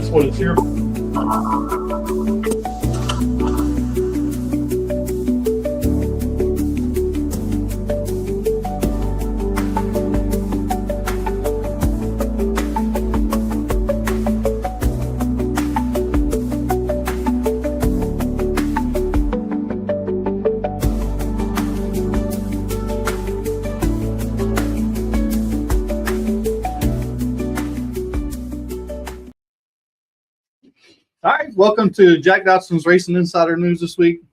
That's what it's here for. All right, welcome to Jack Dodson's Racing Insider News this week.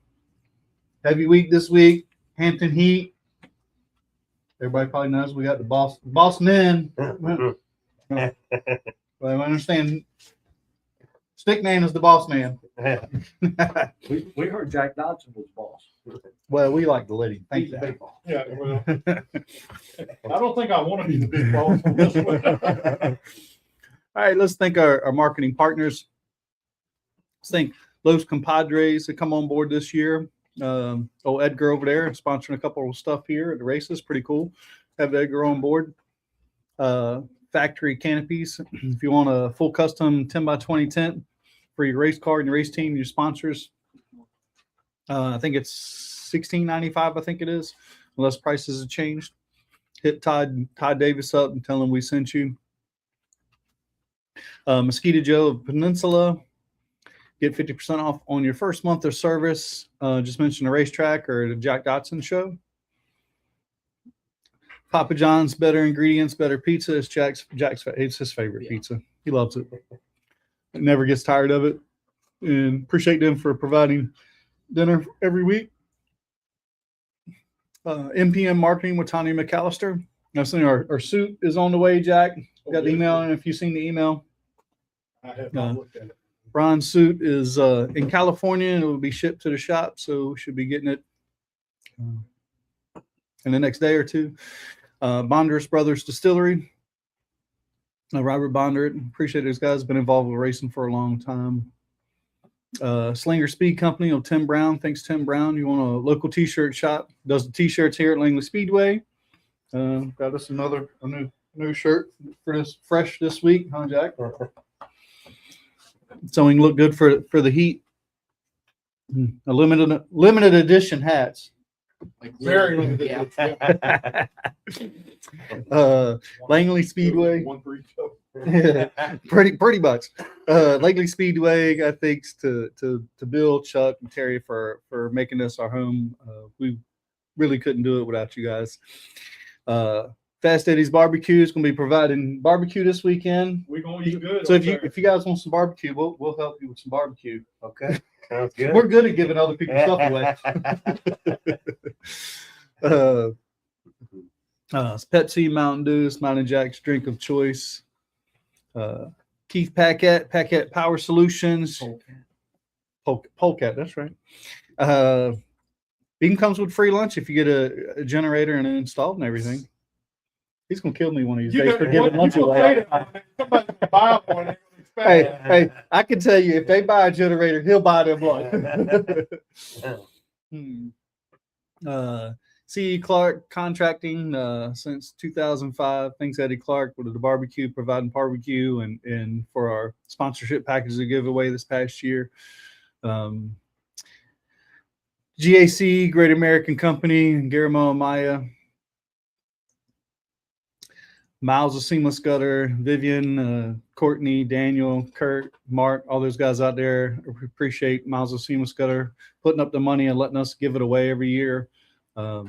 Heavy week this week. Hampton Heat. Everybody probably knows we got the boss men. Well, I understand. Stick man is the boss man. We heard Jack Dodson was boss. Well, we like to let him think He's a that. big boss. Yeah, well, I don't think I want to be the big boss on this one. All right, let's thank our marketing partners. Let's thank Los Compadres that come on board this year. Edgar over there sponsoring a couple of stuff here at the races. Pretty cool. Have Edgar on board. Factory canopies. If you want a full custom 10x20 tent for your race car and your race team, your sponsors. I think it's $16.95. I think it is, unless prices have changed. Hit Todd Davis up and tell him we sent you. Mosquito Joe of Peninsula. Get 50% off on your first month of service. Just mention the racetrack or the Jack Dodson show. Papa John's, better ingredients, better pizza. It's it's his favorite pizza. He loves it. Never gets tired of it. And appreciate them for providing dinner every week. MPM Marketing with Tanya McAllister. Now, our suit is on the way, Jack. Got the email, and if you've seen the email. I have not looked at it. Brian's suit is in California, and it will be shipped to the shop, so we should be getting it in the next day or two. Bondurst Brothers Distillery. Robert Bondurst, appreciate those guys. Been involved with racing for a long time. Slinger Speed Company of Tim Brown. Thanks, Tim Brown. You want a local T-shirt shop? Does the T-shirts here at Langley Speedway. Got us a new shirt for this fresh this week, huh, Jack? So we can look good for the heat. A limited edition hats. Very limited. Langley Speedway. One for each of pretty much. Langley Speedway got thanks to Bill, Chuck, and Terry for making this our home. We really couldn't do it without you guys. Fast Eddie's Barbecue is going to be providing barbecue this weekend. We're going to eat good. So if you guys want some barbecue, we'll help you with some barbecue. Okay. Sounds good. We're good at giving other people stuff away. It's Pepsi, Mountain Dew, it's Mountain Jack's drink of choice. Keith Paquette Power Solutions. Polecat, that's right. Bean comes with free lunch if you get a generator and installed and everything. He's gonna kill me one of these days for giving lunch away. Somebody's gonna buy one. Hey, I can tell you, if they buy a generator, he'll buy them lunch. C.E. Clark Contracting since 2005. Thanks, Eddie Clark, with the barbecue, providing barbecue and for our sponsorship package to give away this past year. GAC, Great American Company, Guillermo Amaya. Miles of Seamless Gutter, Vivian, Courtney, Daniel, Kurt, Mark, all those guys out there. Appreciate Miles of Seamless Gutter putting up the money and letting us give it away every year. Got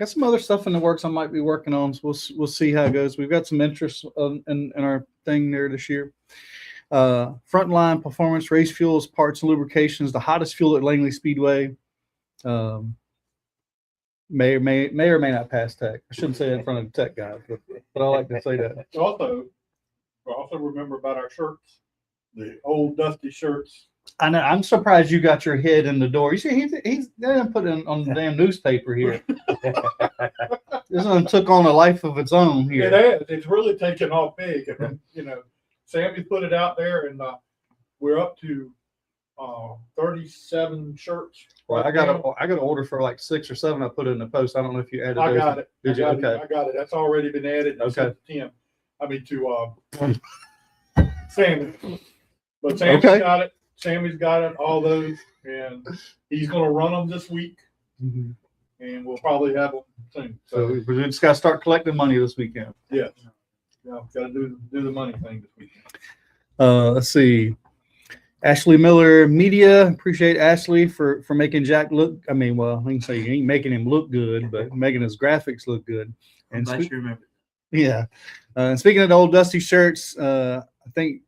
some other stuff in the works I might be working on, so we'll see how it goes. We've got some interest in our thing there this year. Frontline Performance Race Fuels, Parts and Lubrications, the hottest fuel at Langley Speedway. May or may not pass tech. I shouldn't say that in front of the tech guys, but I like to say that. Also remember about our shirts, the old dusty shirts. I know. I'm surprised you got your head in the door. You see, he's put it on the damn newspaper here. This one took on a life of its own here. It has. It's really taken off big. And Sammy put it out there, and we're up to 37 shirts. Well, I got an order for like 6 or 7. I put it in the post. I don't know if you added I those. got it. Did you? Okay. I got it. That's already been added. Okay. To Tim. I mean to Sammy. But Sammy's Okay. got it. Sammy's got it, all those, and he's gonna run them this week, Mhm. and we'll probably have them soon. So we just got to start collecting money this weekend. Yeah, gotta do the money thing this weekend. Let's see. Ashley Miller Media. Appreciate Ashley for making Jack look. I mean, well, I can say you ain't making him look good, but making his graphics look good. I'm glad you remember. Yeah. And speaking of the old Dusty shirts, I think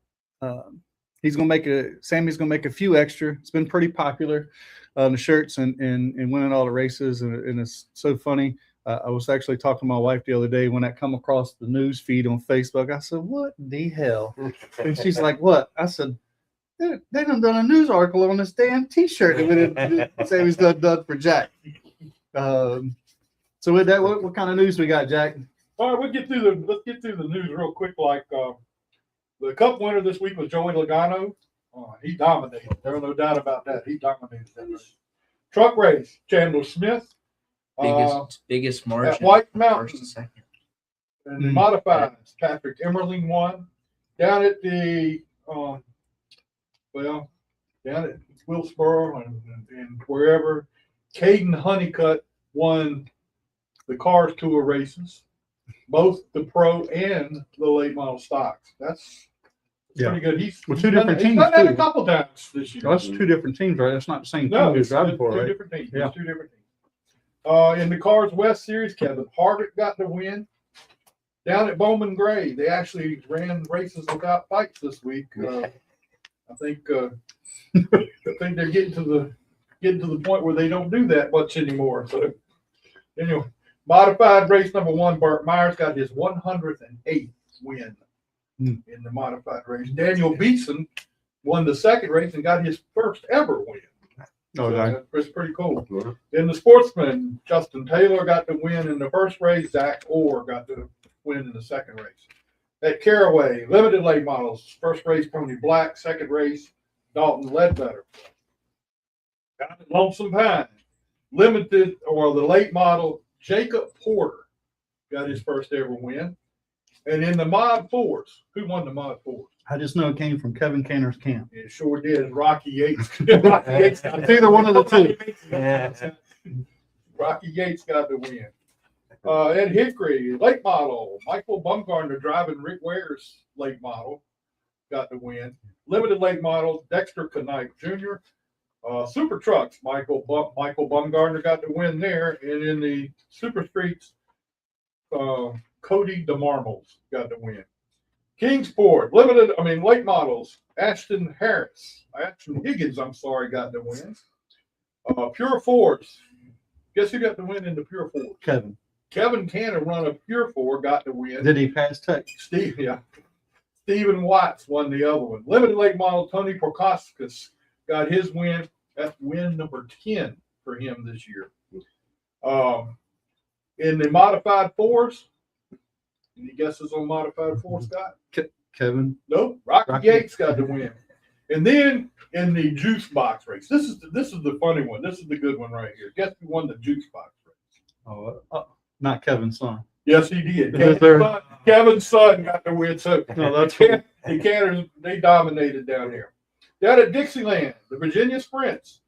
Sammy's gonna make a few extra. It's been pretty popular, the shirts and winning all the races, and it's so funny. I was actually talking to my wife the other day when that come across the news feed on Facebook. I said, "What the hell?" And she's like, "What?" I said, "They done a news article on this damn T-shirt that Sammy's done for Jack." So with that, what kind of news we got, Jack? All right, let's get through the news real quick. Like the Cup winner this week was Joey Logano. He dominated. There was no doubt about that. He dominated that race. Truck race, Chandler Smith. Biggest margin. At White First Mountain. and second. And the modifieds, Patrick Emmerling won. Down at the down at Wilkesboro and wherever, Caden Honeycutt won the Cars Tour races, both the pro and the late model stocks. That's pretty good. He's two different teams, done that too. a couple times this year. Oh, that's two different teams, right? That's not the same No, team he's it's driving for, two right? different teams. Yeah. It's two different teams. In the Cars West Series, Kevin Harvick got the win. Down at Bowman Gray, they actually ran races without fights this week. I think they're getting to the point where they don't do that much anymore. So anyway, modified race number 1, Burt Myers got his 108th win in the modified race. Daniel Beeson won the second race and got his first ever win. Okay. That's pretty cool. In the sportsman, Justin Taylor got the win in the first race. Zach Orr got the win in the second race. At Caraway, limited late models, first race, Tony Black, second race, Dalton Ledbetter. Down at Lonesome Pine, limited or the late model, Jacob Porter got his first ever win. And in the Mod 4s, who won the Mod 4s? I just know it came from Kevin Canner's camp. It sure did. Rocky Yates. Rocky Yates got It's either one of the two. Rocky Yates got the win. Ed Hickory, late model. Michael Bumgarner driving Rick Ware's late model got the win. Limited late model, Dexter Knight Jr. Super Trucks, Michael Bumgarner got the win there. And in the Super Streets, Cody DeMarmos got the win. Kingsport, late models, Ashton Higgins, got the win. Pure Force, guess who got the win in the Pure Force? Kevin Cannon run a Pure 4, got the win. Did he pass Tech? Stephen Watts won the other one. Limited late model, Tony Prokoskis got his win. That's win number 10 for him this year. In the modified 4s, any guesses on modified 4, Scott? Kevin. Nope. Rocky Yates got the win. And then in the juice box race, this is the funny one. This is the good one right here. Guess who won the juice box race? Not Kevin's son. Yes, he did. Yes, sir. Kevin's son got the win. So No, that's cool. the Canners, they dominated down here. Down at Dixieland, the Virginia Sprints,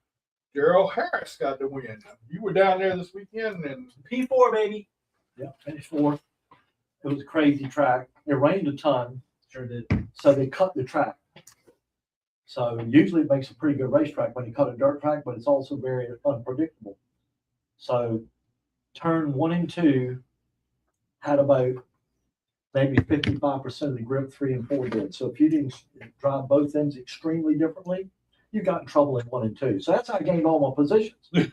Gerald Harris got the win. You were down there this weekend, and P4, baby. Yeah, finished 4th. It was a crazy track. It rained a ton. Sure did. So they cut the track. So usually it makes a pretty good racetrack when you cut a dirt track, but it's also very unpredictable. So turn 1 and 2 had about maybe 55% of the grip 3 and 4 did. So if you didn't drive both ends extremely differently, you got in trouble in 1 and 2. So that's how I gained all my positions. Around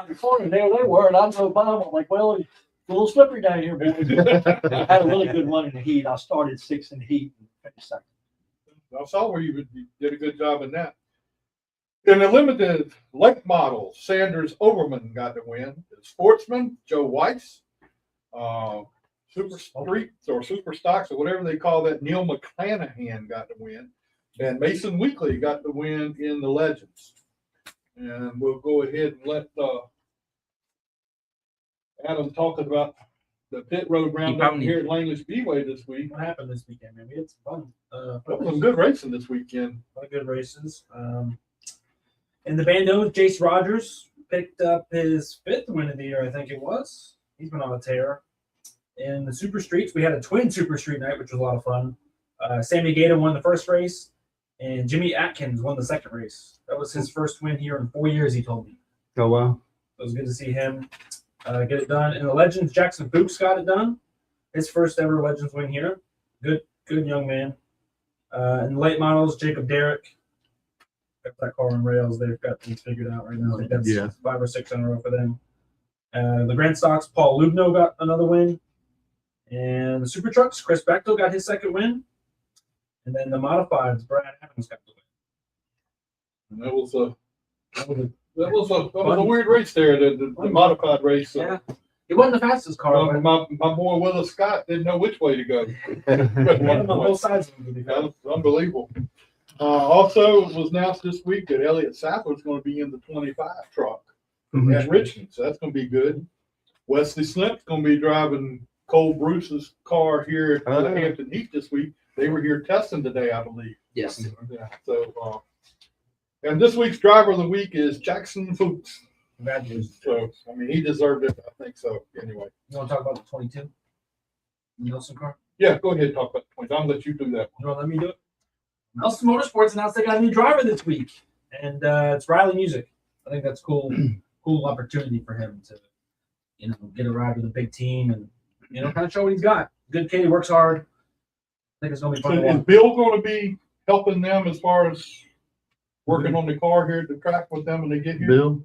the corner, there they were, and I drove by them. I'm like, well, it's a little slippery down here, boys. I had a really good run in the heat. I started 6th in the heat and finished 2nd. I saw where you did a good job in that. In the limited late model, Sanders Overman got the win. The sportsman, Joe Weiss. Super Streets or Super Stocks or whatever they call that, Neil McClanahan got the win. And Mason Weekly got the win in the Legends. And we'll go ahead and let Adam talk about the pit road round probably here at Langley Speedway this week. What happened this weekend, man? We had some fun. Some good racing this weekend. A lot of good races. In the Bandos, Jace Rogers picked up his 5th win of the year, I think it was. He's been on a tear. In the Super Streets, we had a twin Super Street night, which was a lot of fun. Sammy Gator won the first race, and Jimmy Atkins won the second race. That was his first win here in 4 years, he told me. Oh, wow. It was good to see him get it done. In the Legends, Jackson Fuchs got it done. His first ever Legends win here. Good young man. In the late models, Jacob Derrick. Got that car on rails. They've got things figured out right now. I think that's 5 or 6 in a row for them. The Grand Stocks, Paul Lubno got another win. And the Super Trucks, Chris Bechtel got his second win. And then the Modifieds, Brad Evans got the win. And that was a weird race there, the modified race. Yeah. It wasn't the fastest car. My boy Willis Scott didn't know which way to go. On both sides of them, That was unbelievable. Also, it was announced this week that Elliott Sappler is going to be in the 25 truck at Richmond, so that's going to be good. Wesley Slimp's going to be driving Cole Bruce's car here at the Hampton Heat this week. They were here testing today, I believe. Yes. Yeah. So, and this week's driver of the week is Jackson Fuchs. Congratulations. So, I mean, he deserved it. I think so. Anyway. You want to talk about the 22? Nelson car? Yeah, go ahead and talk about the points. I'll let you do that. You want to let me do it? Nelson Motorsports announced they got a new driver this week, and it's Riley Music. I think that's cool. Cool opportunity for him to, get a ride with a big team and, kind of show what he's got. Good kid, he works hard. I think it's going to be fun to Is watch. Bill going to be helping them as far as working on the car here at the track with them when they get here? Bill?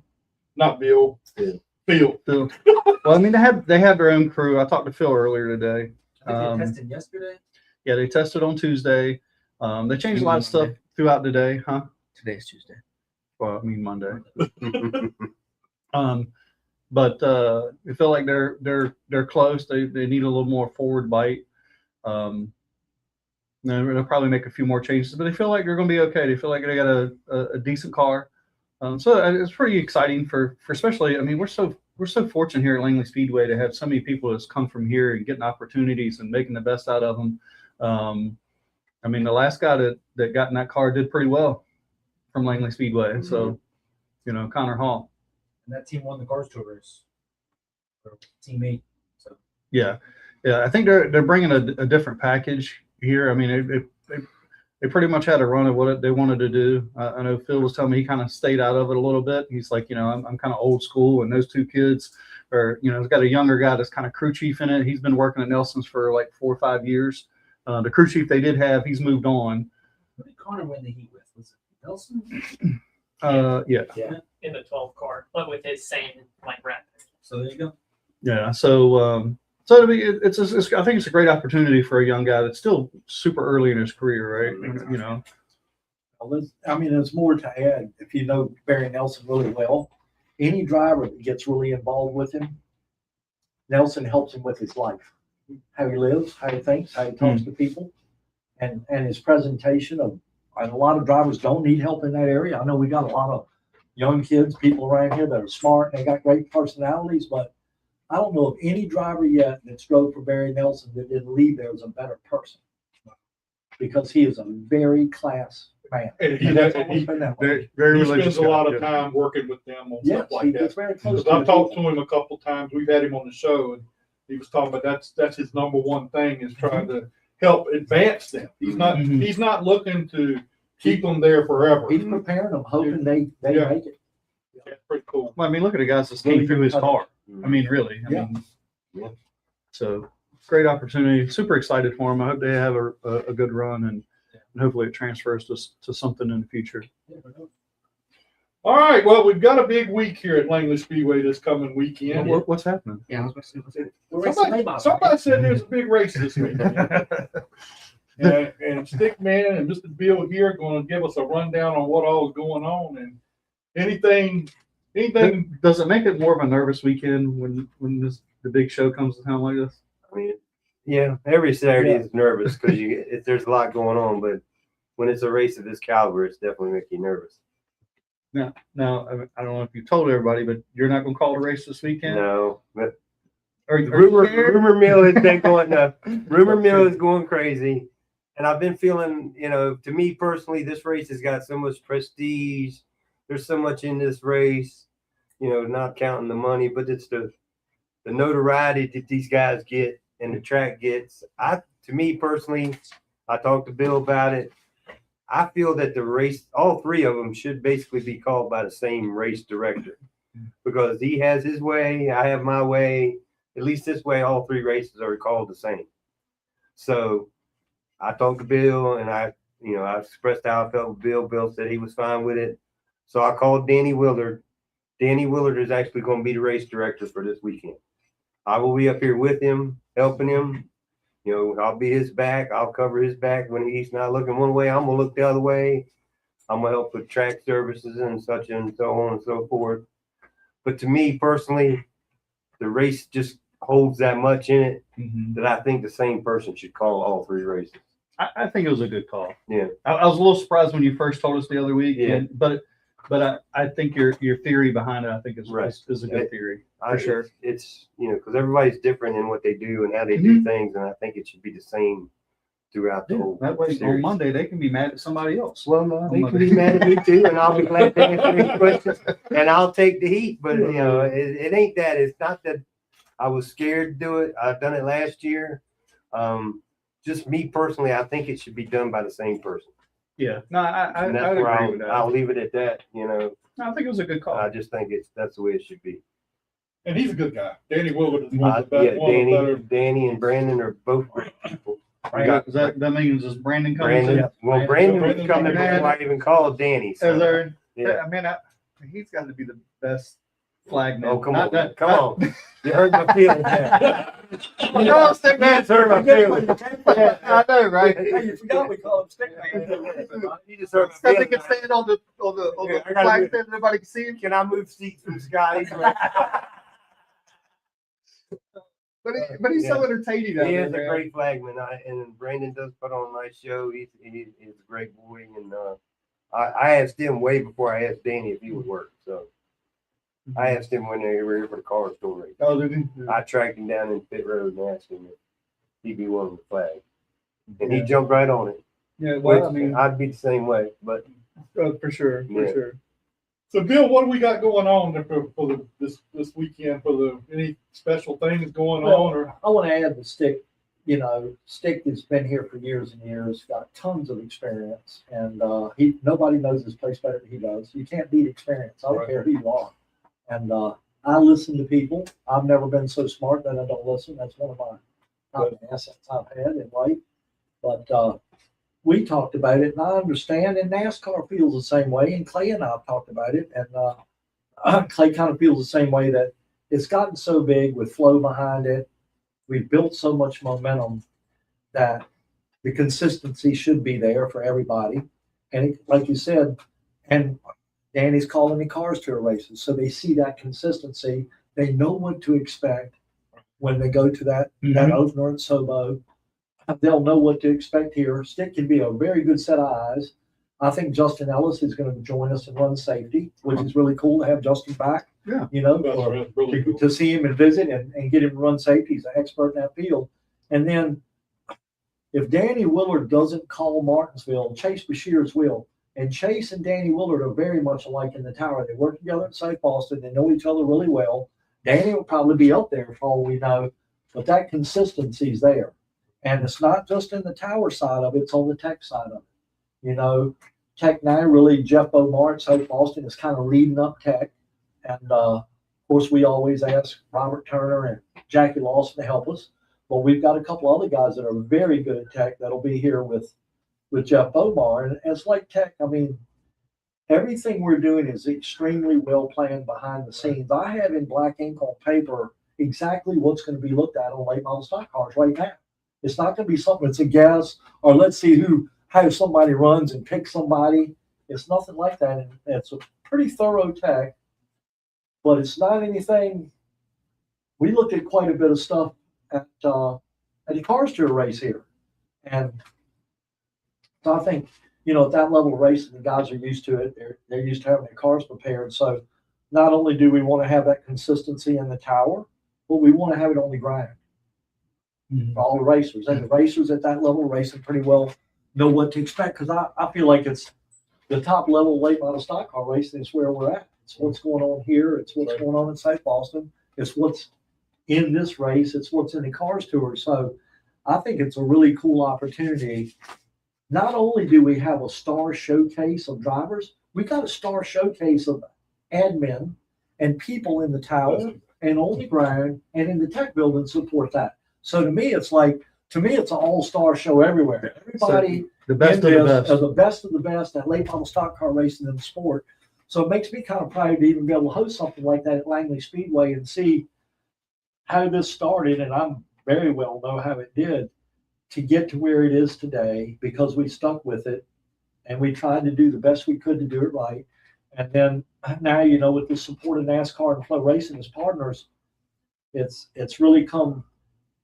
Not Bill. Phil. Well, I mean, they have their own crew. I talked to Phil earlier today. I think they tested yesterday. Yeah, they tested on Tuesday. They changed a lot of stuff throughout the day, huh? Today's Tuesday. Well, I mean Monday. But I feel like they're close. They need a little more forward bite. They'll probably make a few more changes, but they feel like they're going to be okay. They feel like they got a decent car. So it's pretty exciting for especially. I mean, we're so fortunate here at Langley Speedway to have so many people that's come from here and getting opportunities and making the best out of them. I mean, the last guy that got in that car did pretty well from Langley Speedway. So, Connor Hall. And that team won the Cars Tour race. Team 8. So Yeah. I think they're bringing a different package here. I mean, they pretty much had a run of what they wanted to do. I know Phil was telling me he kind of stayed out of it a little bit. He's like, I'm kind of old school, and those two kids are, he's got a younger guy that's kind of crew chief in it. He's been working at Nelson's for like 4 or 5 years. The crew chief they did have, he's moved on. what did Connor win the heat with? Was it Nelson? Yeah. In the 12 car, but with his same wrap. So there you go. Yeah. So it'll be, it's I think it's a great opportunity for a young guy that's still super early in his career, right? I mean, there's more to add. If you know Barry Nelson really well, any driver that gets really involved with him, Nelson helps him with his life, how he lives, how he thinks, how he talks to people, and his presentation of. And a lot of drivers don't need help in that area. I know we got a lot of young kids, people around here that are smart and they got great personalities, but I don't know of any driver yet that's drove for Barry Nelson that didn't leave there as a better person, because he is a very class man. And he spends a lot of time working with them on stuff like that. Very close. I've talked to him a couple times. We've had him on the show, and he was talking about that's his number one thing is trying to help advance them. He's not looking to keep them there forever. He's preparing them, hoping they make it. Yeah, pretty cool. Well, I mean, look at the guys that came through his car. I mean, really. I mean, so great opportunity. Super excited for them. I hope they have a good run, and hopefully it transfers to something in the future. All right. Well, we've got a big week here at Langley Speedway this coming weekend. What's happening? Yeah, I was about to say. Somebody said there's a big race this week. And Stickman and Mr. Bill here are going to give us a rundown on what all is going on and anything. Does it make it more of a nervous weekend when the big show comes to town like this? I mean, yeah, every Saturday is nervous because there's a lot going on, but when it's a race of this caliber, it's definitely making you nervous. Now, I don't know if you told everybody, but you're not going to call the race this weekend? No, but Are, The are you rumor, scared? rumor mill has been going up. Rumor mill is going crazy. And I've been feeling, to me personally, this race has got so much prestige. There's so much in this race, not counting the money, but it's the notoriety that these guys get and the track gets. To me personally, I talked to Bill about it. I feel that the race, all three of them should basically be called by the same race director, because he has his way, I have my way. At least this way, all three races are called the same. So I talked to Bill, and I expressed how I felt with Bill. Bill said he was fine with it. So I called Danny Willard. Danny Willard is actually going to be the race director for this weekend. I will be up here with him, helping him. I'll be his back. I'll cover his back when he's not looking one way. I'm going to look the other way. I'm going to help with track services and such and so on and so forth. But to me personally, the race just holds that much in it that I think the same person should call all three races. I think it was a good call. Yeah. I was a little surprised when you first told us the other week. Yeah. But I think your theory behind it, I think is Right. is a good theory. For sure. It's because everybody's different in what they do and how they do things, and I think it should be the same throughout the whole That way on series. Monday they can be mad at somebody else. Well, no, they can be mad at me too, and I'll be glad to answer any questions, and I'll take the heat. But it ain't that. It's not that I was scared to do it. I've done it last year. Just me personally, I think it should be done by the same person. Yeah. No, I And that's would where agree with that. I'll leave it at that. No, I think it was a good call. I just think that's the way it should be. And he's a good guy. Danny Willard is one of the better. Danny and Brandon are both great people. Right. That means is Brandon coming? Brandon was Brandon coming coming before I even called Danny. So, Is there? yeah. I mean, he's got to be the best flagman. Oh, come Not on. Come on. You hurt my feelings there. No, stick man. Man's hurt my feelings. Yeah, I know, right? Hey, you forgot we call him stick man. You just hurt my Because he feelings. can stand on the Yeah, I gotta flag move. stand, everybody can see him. Can I move seats from Scotty? But he's so Yeah. entertaining. out He there, is a man. great flagman, and Brandon does put on a nice show. He's a great boy, and I asked him way before I asked Danny if he would work. So I asked him when they were here for the car store race. Oh, did he? I tracked him down in pit road and asked him if he'd be willing to flag, and he jumped right on it. Yeah, well, I Which mean, I'd be the same way, but for sure, for Yeah. sure. So Bill, what do we got going on there for this weekend? Any special things going on or? I want to add the Stick. Stick has been here for years and years, got tons of experience, and nobody knows this place better than he does. You can't beat experience. I don't Right. care who you are. And I listen to people. I've never been so smart that I don't listen. That's one of my top assets I've had in life. But we talked about it, and I understand. And NASCAR feels the same way. And Clay and I have talked about it, and Clay kind of feels the same way, that it's gotten so big with flow behind it. We've built so much momentum that the consistency should be there for everybody. And like you said, and Danny's calling the cars tour races, so they see that consistency. They know what to expect when they go to that opener at Sobo. They'll know what to expect here. Stick can be a very good set of eyes. I think Justin Ellis is going to join us and run safety, which is really cool to have Justin back. Yeah. That's really cool. To see him and visit and get him to run safety. He's an expert in that field. And then if Danny Willard doesn't call Martinsville, Chase Bashir's will. And Chase and Danny Willard are very much alike in the tower. They work together at South Boston. They know each other really well. Danny will probably be up there for all we know, but that consistency is there. And it's not just in the tower side of it, it's on the tech side of it. Tech 9, really, Jeff Beaumont at South Boston is kind of leading up tech. And of course, we always ask Robert Turner and Jackie Lawson to help us. But we've got a couple other guys that are very good at tech that'll be here with Jeff Beaumont. And it's like tech, I mean, everything we're doing is extremely well planned behind the scenes. I have in black ink on paper exactly what's going to be looked at on late model stock cars right now. It's not going to be something that's a guess or let's see how somebody runs and pick somebody. It's nothing like that. And it's a pretty thorough tech. But it's not anything. We looked at quite a bit of stuff at the cars tour race here, and so I think at that level of racing, the guys are used to it. They're used to having their cars prepared. So not only do we want to have that consistency in the tower, but we want to have it on the ground Mhm. for all the racers. And the racers at that level racing pretty well know what to expect. Cause I feel like it's the top level late model stock car racing is where we're at. It's what's going on here. It's what's going on in South Boston. It's what's in this race. It's what's in the Cars Tour. So I think it's a really cool opportunity. Not only do we have a star showcase of drivers, we got a star showcase of admin and people in the tower and on the ground and in the tech building support that. So to me, it's an all-star show everywhere. Everybody The best of in the this best. are the best of the best at late model stock car racing in the sport. So it makes me kind of proud to even be able to host something like that at Langley Speedway and see how this started. And I'm very well know how it did to get to where it is today because we stuck with it and we tried to do the best we could to do it right. And then now, you know, with the support of NASCAR and Flow Racing as partners, it's really come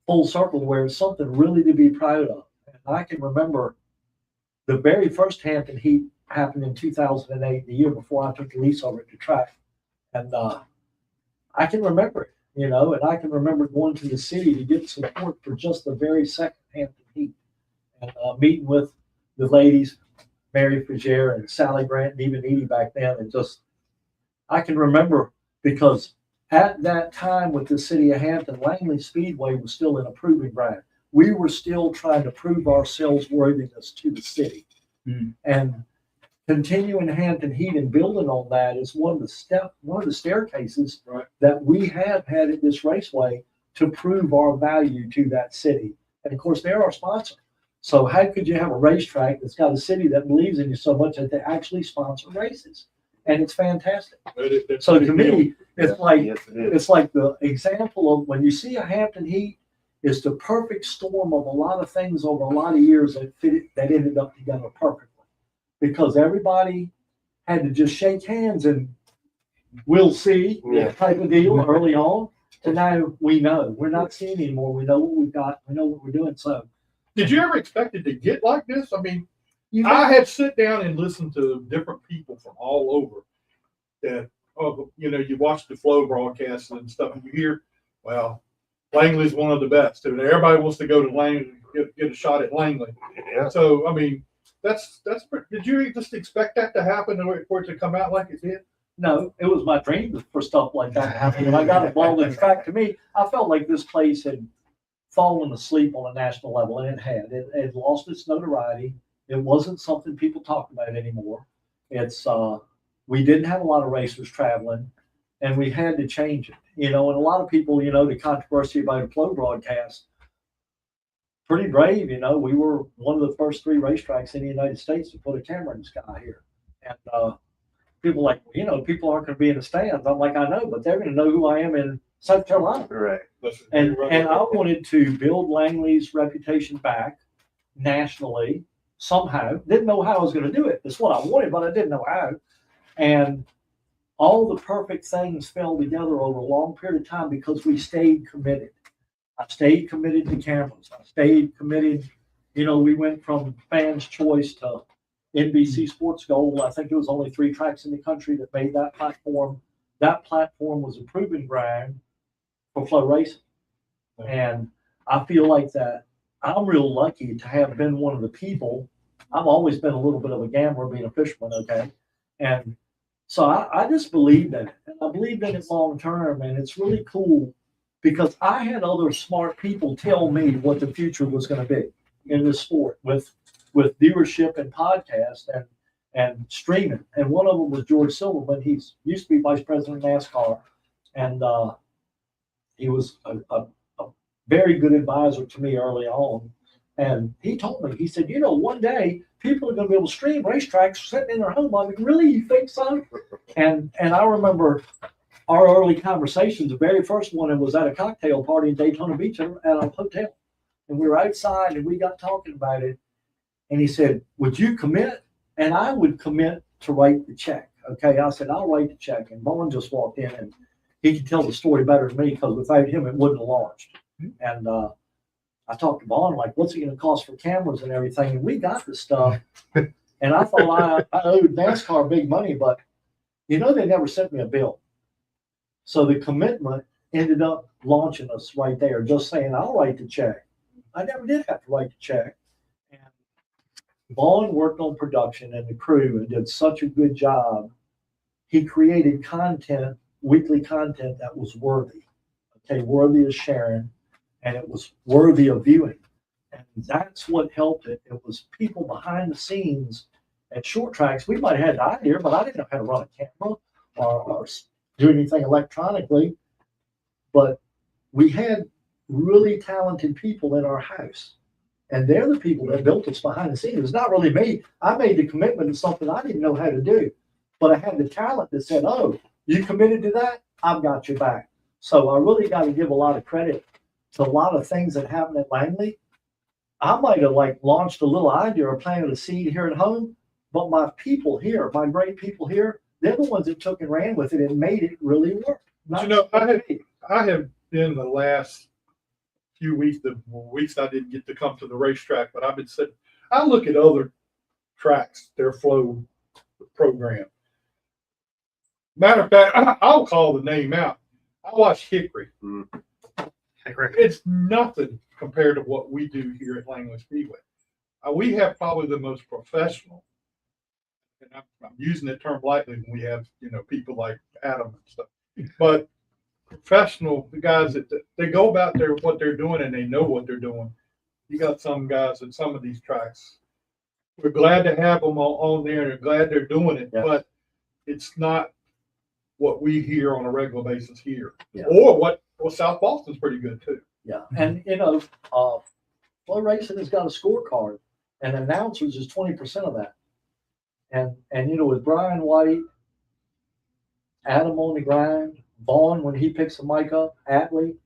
full circle where it's something really to be proud of. And I can remember the very first Hampton Heat happened in 2008, the year before I took the lease over at the track. And I can remember it, you know, and I can remember going to the city to get support for just the very second Hampton Heat and meeting with the ladies, Mary Fagier and Sally Grant and even Edie back then. And just, I can remember because at that time with the city of Hampton, Langley Speedway was still in a proving ground. We were still trying to prove ourselves worthiness to the city. And continuing Hampton Heat and building on that is one of the staircases that we have had at this raceway to prove our value to that city. And of course, they're our sponsor. So how could you have a racetrack that's got a city that believes in you so much that they actually sponsor races? And it's fantastic. So to me, it's like Yes, it is. it's like the example of when you see a Hampton Heat, it's the perfect storm of a lot of things over a lot of years that ended up together perfectly. Because everybody had to just shake hands and we'll see type of deal early on. To now we know. We're not seeing anymore. We know what we've got. We know what we're doing. So Did you ever expect it to get like this? I mean, I had sit down and listened to different people from all over that, you know, you watch the Flow broadcasts and stuff and you hear, well, Langley's one of the best. And everybody wants to go to Langley, get a shot at Langley. Yeah. So, I mean, did you just expect that to happen for it to come out like it did? no, it was my dream for stuff like that to happen. When I got involved, in fact, to me, I felt like this place had fallen asleep on a national level, and it had. It had lost its notoriety. It wasn't something people talked about anymore. It's we didn't have a lot of racers traveling, and we had to change it. You know, and a lot of people, you know, the controversy about the Flow broadcast, pretty brave. You know, we were one of the first 3 racetracks in the United States to put a camera in the sky here, and people like, you know, people aren't going to be in the stands. I'm like, I know, but they're going to know who I am in South Carolina. Right. And I wanted to build Langley's reputation back nationally somehow. Didn't know how I was going to do it. That's what I wanted, but I didn't know how. And all the perfect things fell together over a long period of time because we stayed committed. I stayed committed to cameras. I stayed committed. You know, we went from Fans Choice to NBC Sports Gold. I think it was only 3 tracks in the country that made that platform. That platform was a proving ground for Flow Racing. And I feel like that I'm real lucky to have been one of the people. I've always been a little bit of a gambler being a fisherman, okay? And so I just believed in it. And I believed in it long term. And it's really cool because I had other smart people tell me what the future was going to be in this sport with viewership and podcast and streaming. And one of them was George Silverman. He used to be vice president of NASCAR. And he was a very good advisor to me early on. And he told me, he said, you know, one day people are going to be able to stream racetracks sitting in their home. I'm like, really? You think so? And I remember our early conversations. The very first one was at a cocktail party in Daytona Beach at a hotel. And we were outside and we got talking about it. And he said, would you commit? And I would commit to write the check. Okay. I said, I'll write the check. And BOWAN just walked in and he could tell the story better than me because without him, it wouldn't have launched. And I talked to BOWAN, like, what's it going to cost for cameras and everything? And we got the stuff. And I thought I owed NASCAR big money, but, you know, they never sent me a bill. So the commitment ended up launching us right there, just saying, I'll write the check. I never did have to write the check. And Vaughn worked on production and the crew and did such a good job. He created content, weekly content that was worthy, okay, worthy of sharing, and it was worthy of viewing. And that's what helped it. It was people behind the scenes at short tracks. We might have had the idea, but I didn't know how to run a camera or do anything electronically. But we had really talented people in our house. And they're the people that built us behind the scenes. It's not really me. I made the commitment to something I didn't know how to do. But I had the talent that said, oh, you committed to that? I've got your back. So I really got to give a lot of credit to a lot of things that happened at Langley. I might have like launched a little idea or planted a seed here at home, but my people here, my great people here, they're the ones that took and ran with it and made it really work. You know, I have been the last few weeks, the weeks I didn't get to come to the racetrack, but I've been sitting, I look at other tracks, their flow program. Matter of fact, I'll call the name out. I watch Hickory. It's nothing compared to what we do here at Langley Speedway. We have probably the most professional, and I'm using the term lightly when we have, you know, people like Adam and stuff, but professional, the guys that they go about what they're doing and they know what they're doing. You got some guys at some of these tracks. We're glad to have them on there and they're glad they're doing it, Yeah. but it's not what we hear on a regular basis here. Yeah. Or what South Boston's pretty good too. Yeah, and you know, flow racing has got a scorecard, and announcers is 20% of that. And you know, with Brian White, Adam on the grind, Vaughn when he picks the mic up, Atlee,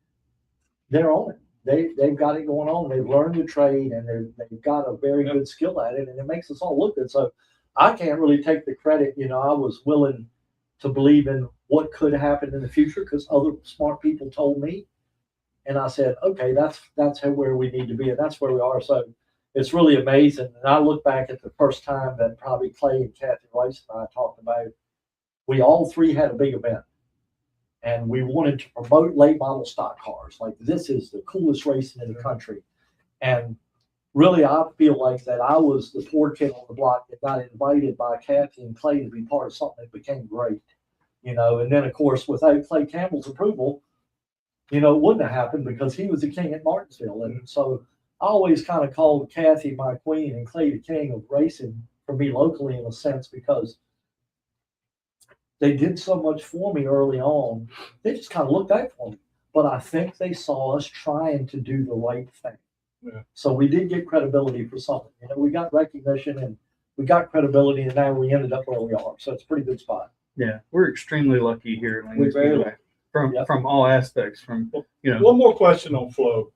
they're on it. They've got it going on. They've learned the trade, and they've got a very good skill at it, and it makes us all look good. So I can't really take the credit. You know, I was willing to believe in what could happen in the future because other smart people told me. And I said, okay, that's where we need to be, and that's where we are. So it's really amazing. And I look back at the first time that probably Clay and Kathy Rice and I talked about, we all three had a big event. And we wanted to promote late model stock cars. Like, this is the coolest racing in the country. And really, I feel like that I was the poor kid on the block that got invited by Kathy and Clay to be part of something that became great. You know, and then, of course, without Clay Campbell's approval, you know, it wouldn't have happened because he was the king at Martinsville. And so I always kind of called Kathy my queen and Clay the king of racing for me locally in a sense because they did so much for me early on. They just kind of looked out for me. But I think they saw us trying to do the right thing. Yeah. So we did get credibility for something. You know, we got recognition and we got credibility, and now we ended up where we are. So it's a pretty good spot. Yeah, we're extremely lucky here at Langley Speedway from all aspects. From, you know, One more question on flow.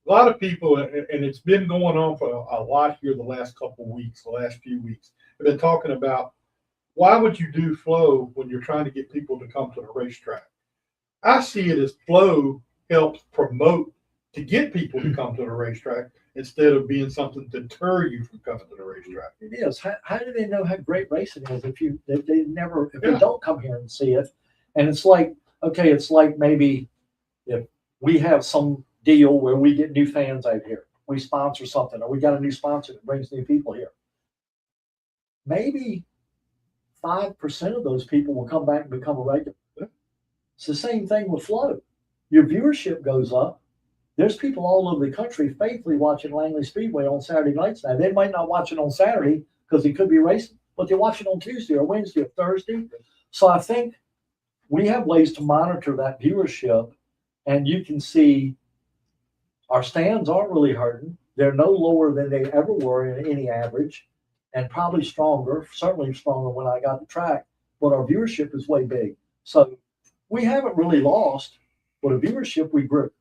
A lot of people, and it's been going on for a lot here the last couple of weeks, the last few weeks, have been talking about why would you do flow when you're trying to get people to come to the racetrack? I see it as flow helps promote to get people to come to the racetrack instead of being something to deter you from coming to the racetrack. It is. How do they know how great racing is if they don't come here and see it? And it's like, okay, it's like maybe if we have some deal where we get new fans out here, we sponsor something, or we got a new sponsor that brings new people here. Maybe 5% of those people will come back and become a regular. It's the same thing with flow. Your viewership goes up. There's people all over the country faithfully watching Langley Speedway on Saturday nights now. They might not watch it on Saturday because he could be racing, but they watch it on Tuesday or Wednesday or Thursday. So I think we have ways to monitor that viewership, and you can see our stands aren't really hurting. They're no lower than they ever were in any average, and probably stronger, certainly stronger when I got the track, but our viewership is way big. So we haven't really lost, but a viewership we grew.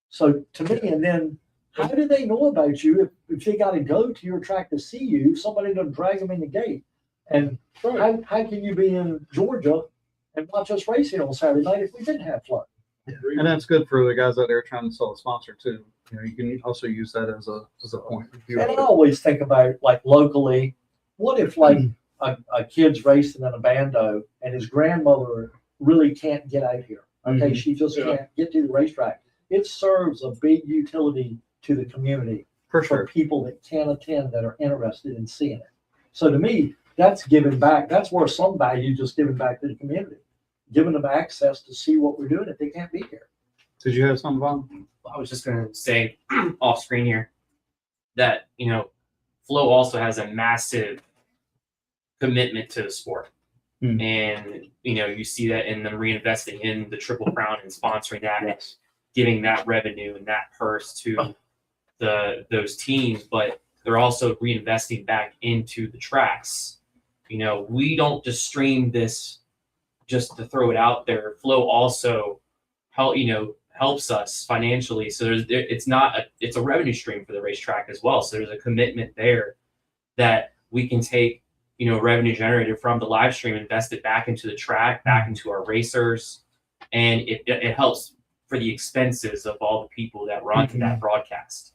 So to me, and then how do they know about you if they got to go to your track to see you? Somebody doesn't drag them in the gate. And how can you be in Georgia and watch us racing on Saturday night if we didn't have flood? and that's good for the guys out there trying to sell a sponsor too. You know, you can also use that as a point. And I always think about, like, locally, what if like a kid's racing in a bando and his grandmother really can't get out here? Okay, Mhm. she just Yeah. can't get to the racetrack. It serves a big utility to the community For for sure. people that can attend that are interested in seeing it. So to me, that's giving back. That's worth some value, just giving back to the community, giving them access to see what we're doing if they can't be here. Did you have something, Vaughn? I was just going to say off screen here that, Flow also has a massive commitment to the sport. Hmm. And, you see that in them reinvesting in the Triple Crown and sponsoring that, Yes. giving that revenue and that purse to those teams, but they're also reinvesting back into the tracks. We don't just stream this just to throw it out there. Flow also helps us financially. So it's a revenue stream for the racetrack as well. So there's a commitment there that we can take, revenue generated from the live stream, invest it back into the track, back into our racers, and it helps for the expenses of all the people that run that broadcast.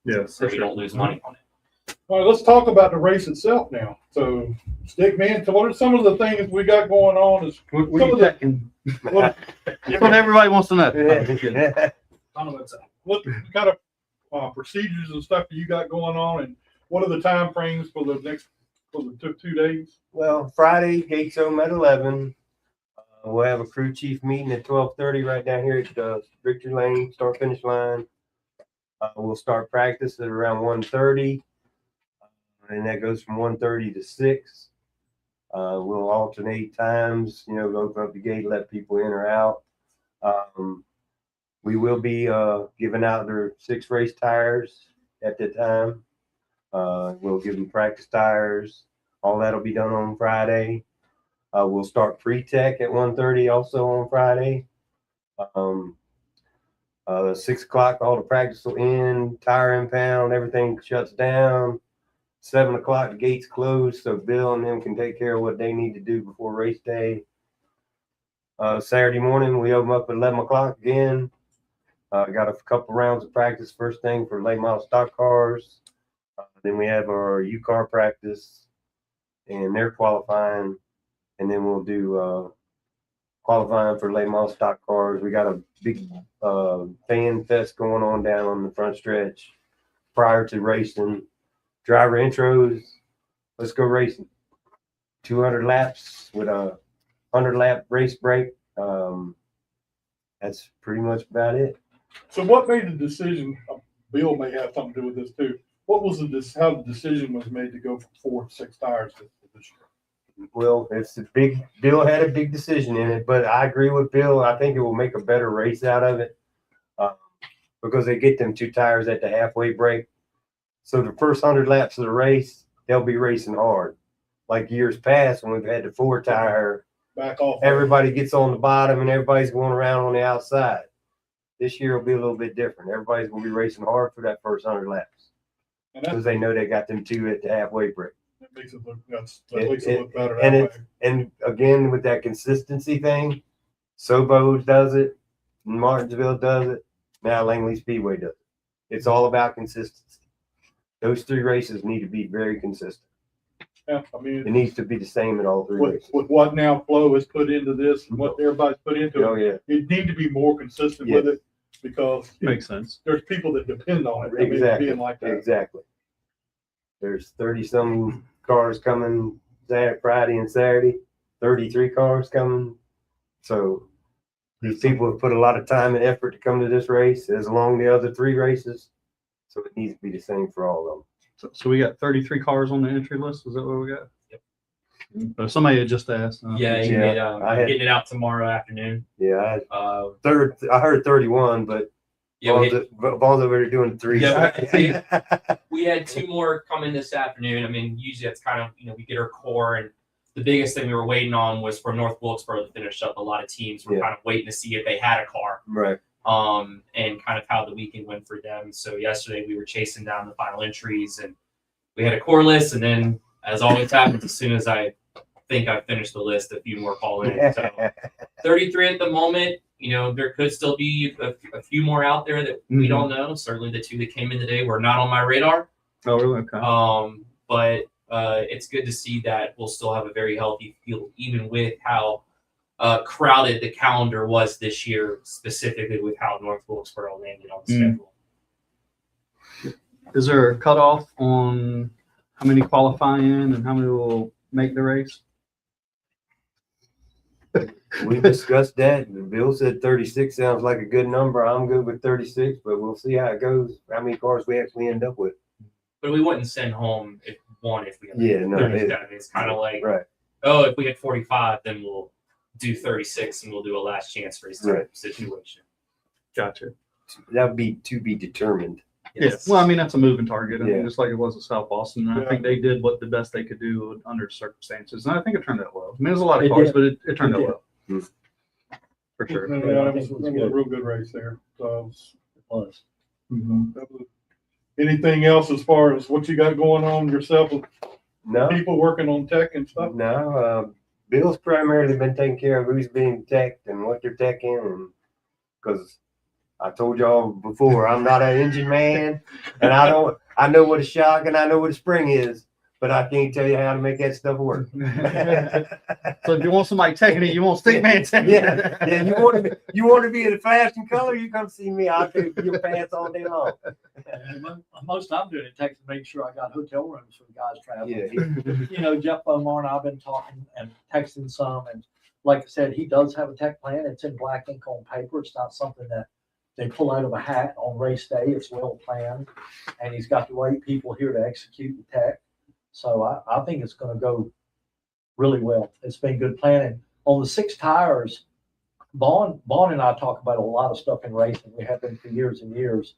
Yeah, So we don't lose money on it. All right, let's talk about the race itself now. So, Stick Man, so what are some of the things we got going on? Is What some are you of the- checking? what, That's what everybody wants to know. On the website. what kind of procedures and stuff do you got going on, and what are the time frames for the 2 days? Well, Friday, gates open at 11. We'll have a crew chief meeting at 12:30 right down here at Victory Lane, start finish line. We'll start practice at around 1:30, and that goes from 1:30 to 6. We'll alternate times, open up the gate, let people in or out. We will be giving out their 6 race tires at the time. We'll give them practice tires. All that'll be done on Friday. We'll start pre-tech at 1:30 also on Friday. 6 o'clock, all the practice will end, tire impound, everything shuts down. 7 o'clock, the gates close, so Bill and them can take care of what they need to do before race day. Saturday morning, we open up at 11 o'clock again. Got a couple rounds of practice first thing for late model stock cars. Then we have our U-car practice, and they're qualifying. And then we'll do qualifying for late model stock cars. We got a big fan fest going on down on the front stretch prior to racing. Driver intros. Let's go racing. 200 laps with a 100-lap race break. That's pretty much about it. So, what made the decision? Bill may have something to do with this too. What was how the decision was made to go from 4 to 6 tires this year? Well, Bill had a big decision in it, but I agree with Bill. I think it will make a better race out of it because they get them 2 tires at the halfway break. So the first 100 laps of the race, they'll be racing hard. Like years past when we've had the 4 tire, Back off. everybody gets on the bottom and everybody's going around on the outside. This year will be a little bit different. Everybody's going to be racing hard for that first 100 laps And that, because they know they got them 2 at the halfway break. that makes it look makes it look better. and that way. And again, with that consistency thing, Sobo does it, Martinsville does it, now Langley Speedway does it. It's all about consistency. Those 3 races need to be very consistent. Yeah, I mean, It needs to be the same in all 3 races. with what now Flo has put into this and what everybody's put into Oh, it, yeah. it need to be more consistent with it because Makes sense. there's people that depend on it. I mean, Exactly. being like that. Exactly. There's 30-some cars coming Friday and Saturday, 33 cars coming. So these people have put a lot of time and effort to come to this race, as along the other 3 races. So it needs to be the same for all of them. So we got 33 cars on the entry list. Is that what we got? Yep. Somebody had just asked. Yeah, you Yeah, get, I had- getting it out tomorrow afternoon. Yeah, Uh, I heard 31, but yeah, we had, Ball's over there doing 3. Yeah, we had 2 more come in this afternoon. I mean, usually it's kind of, we get our core, and the biggest thing we were waiting on was for North Wilkesboro to finish up. A lot of teams were Yeah. kind of waiting to see if they had a car. Right. And kind of how the weekend went for them. So yesterday we were chasing down the final entries, and we had a core list, and then as always happens, as soon as I think I finished the list, a few more call in. So 33 at the moment. There could still be a few more out there that we don't know. Certainly the 2 that came in today were not on my radar. Oh, really? Okay. But it's good to see that we'll still have a very healthy field, even with how crowded the calendar was this year, specifically with how North Wilkesboro landed on the schedule. Is there a cutoff on how many qualify in and how many will make the race? We discussed that. And Bill said 36 sounds like a good number. I'm good with 36, but we'll see how it goes. How many cars we actually end up with. But we wouldn't send home if we had Yeah, no, it's kind of like, right. oh, if we had 45, then we'll do 36 and we'll do a last chance race type Right. situation. Gotcha. That would be to be determined. Yes. Well, I mean, that's a moving target. I mean, Yeah. just like it was at South Boston. And I think they did what the best they could do under circumstances. And I think it turned out well. I mean, there's a lot of It cars, did. but it turned It out did. well. Hmm. For sure. Yeah, that was a real good race there. So, Was. that was- anything else as far as what you got going on yourself with No, people working on tech and stuff? no. Bill's primarily been taking care of who's being teched and what they're teching, and because I told y'all before, I'm not an engine man, and I know what a shock and I know what a spring is, but I can't tell you how to make that stuff work. So if you want somebody taking it, you want stick man taking Yeah, it. yeah. You want to be in a fast and color? You come see me. I'll take your pants all day long. Most I'm doing it takes to make sure I got hotel rooms for the guys traveling. Yeah. You know, Jeff Bomar and I've been talking and texting some, and like I said, he does have a tech plan. It's in black ink on paper. It's not something that they pull out of a hat on race day. It's well planned, and he's got the right people here to execute the tech. So I think it's going to go really well. It's been good planning. On the 6 tires, Vaughn and I talk about a lot of stuff in racing. We have been for years and years.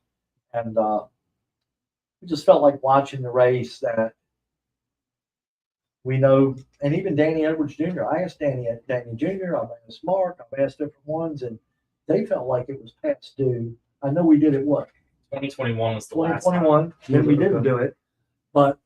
And we just felt like watching the race that we know, and even Danny Edwards Jr. I asked Danny Jr., I've asked Mark, I've asked different ones, and they felt like it was past due. I know we did it, 2021 was the last time. 2021, then we didn't do it. But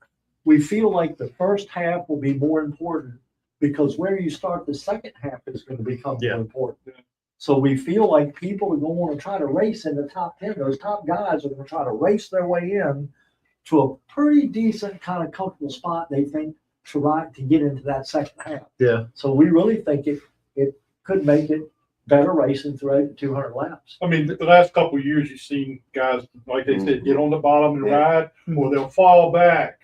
we feel like the first half will be more important because where you start the second half is going to become more important. So we feel like people are going to want to try to race in the top 10. Those top guys are going to try to race their way in to a pretty decent kind of comfortable spot, they think, to get into that second half. Yeah. So we really think it could make it better racing throughout the 200 laps. I mean, the last couple of years, you've seen guys, like they said, get on the bottom and Yeah. ride, or they'll fall back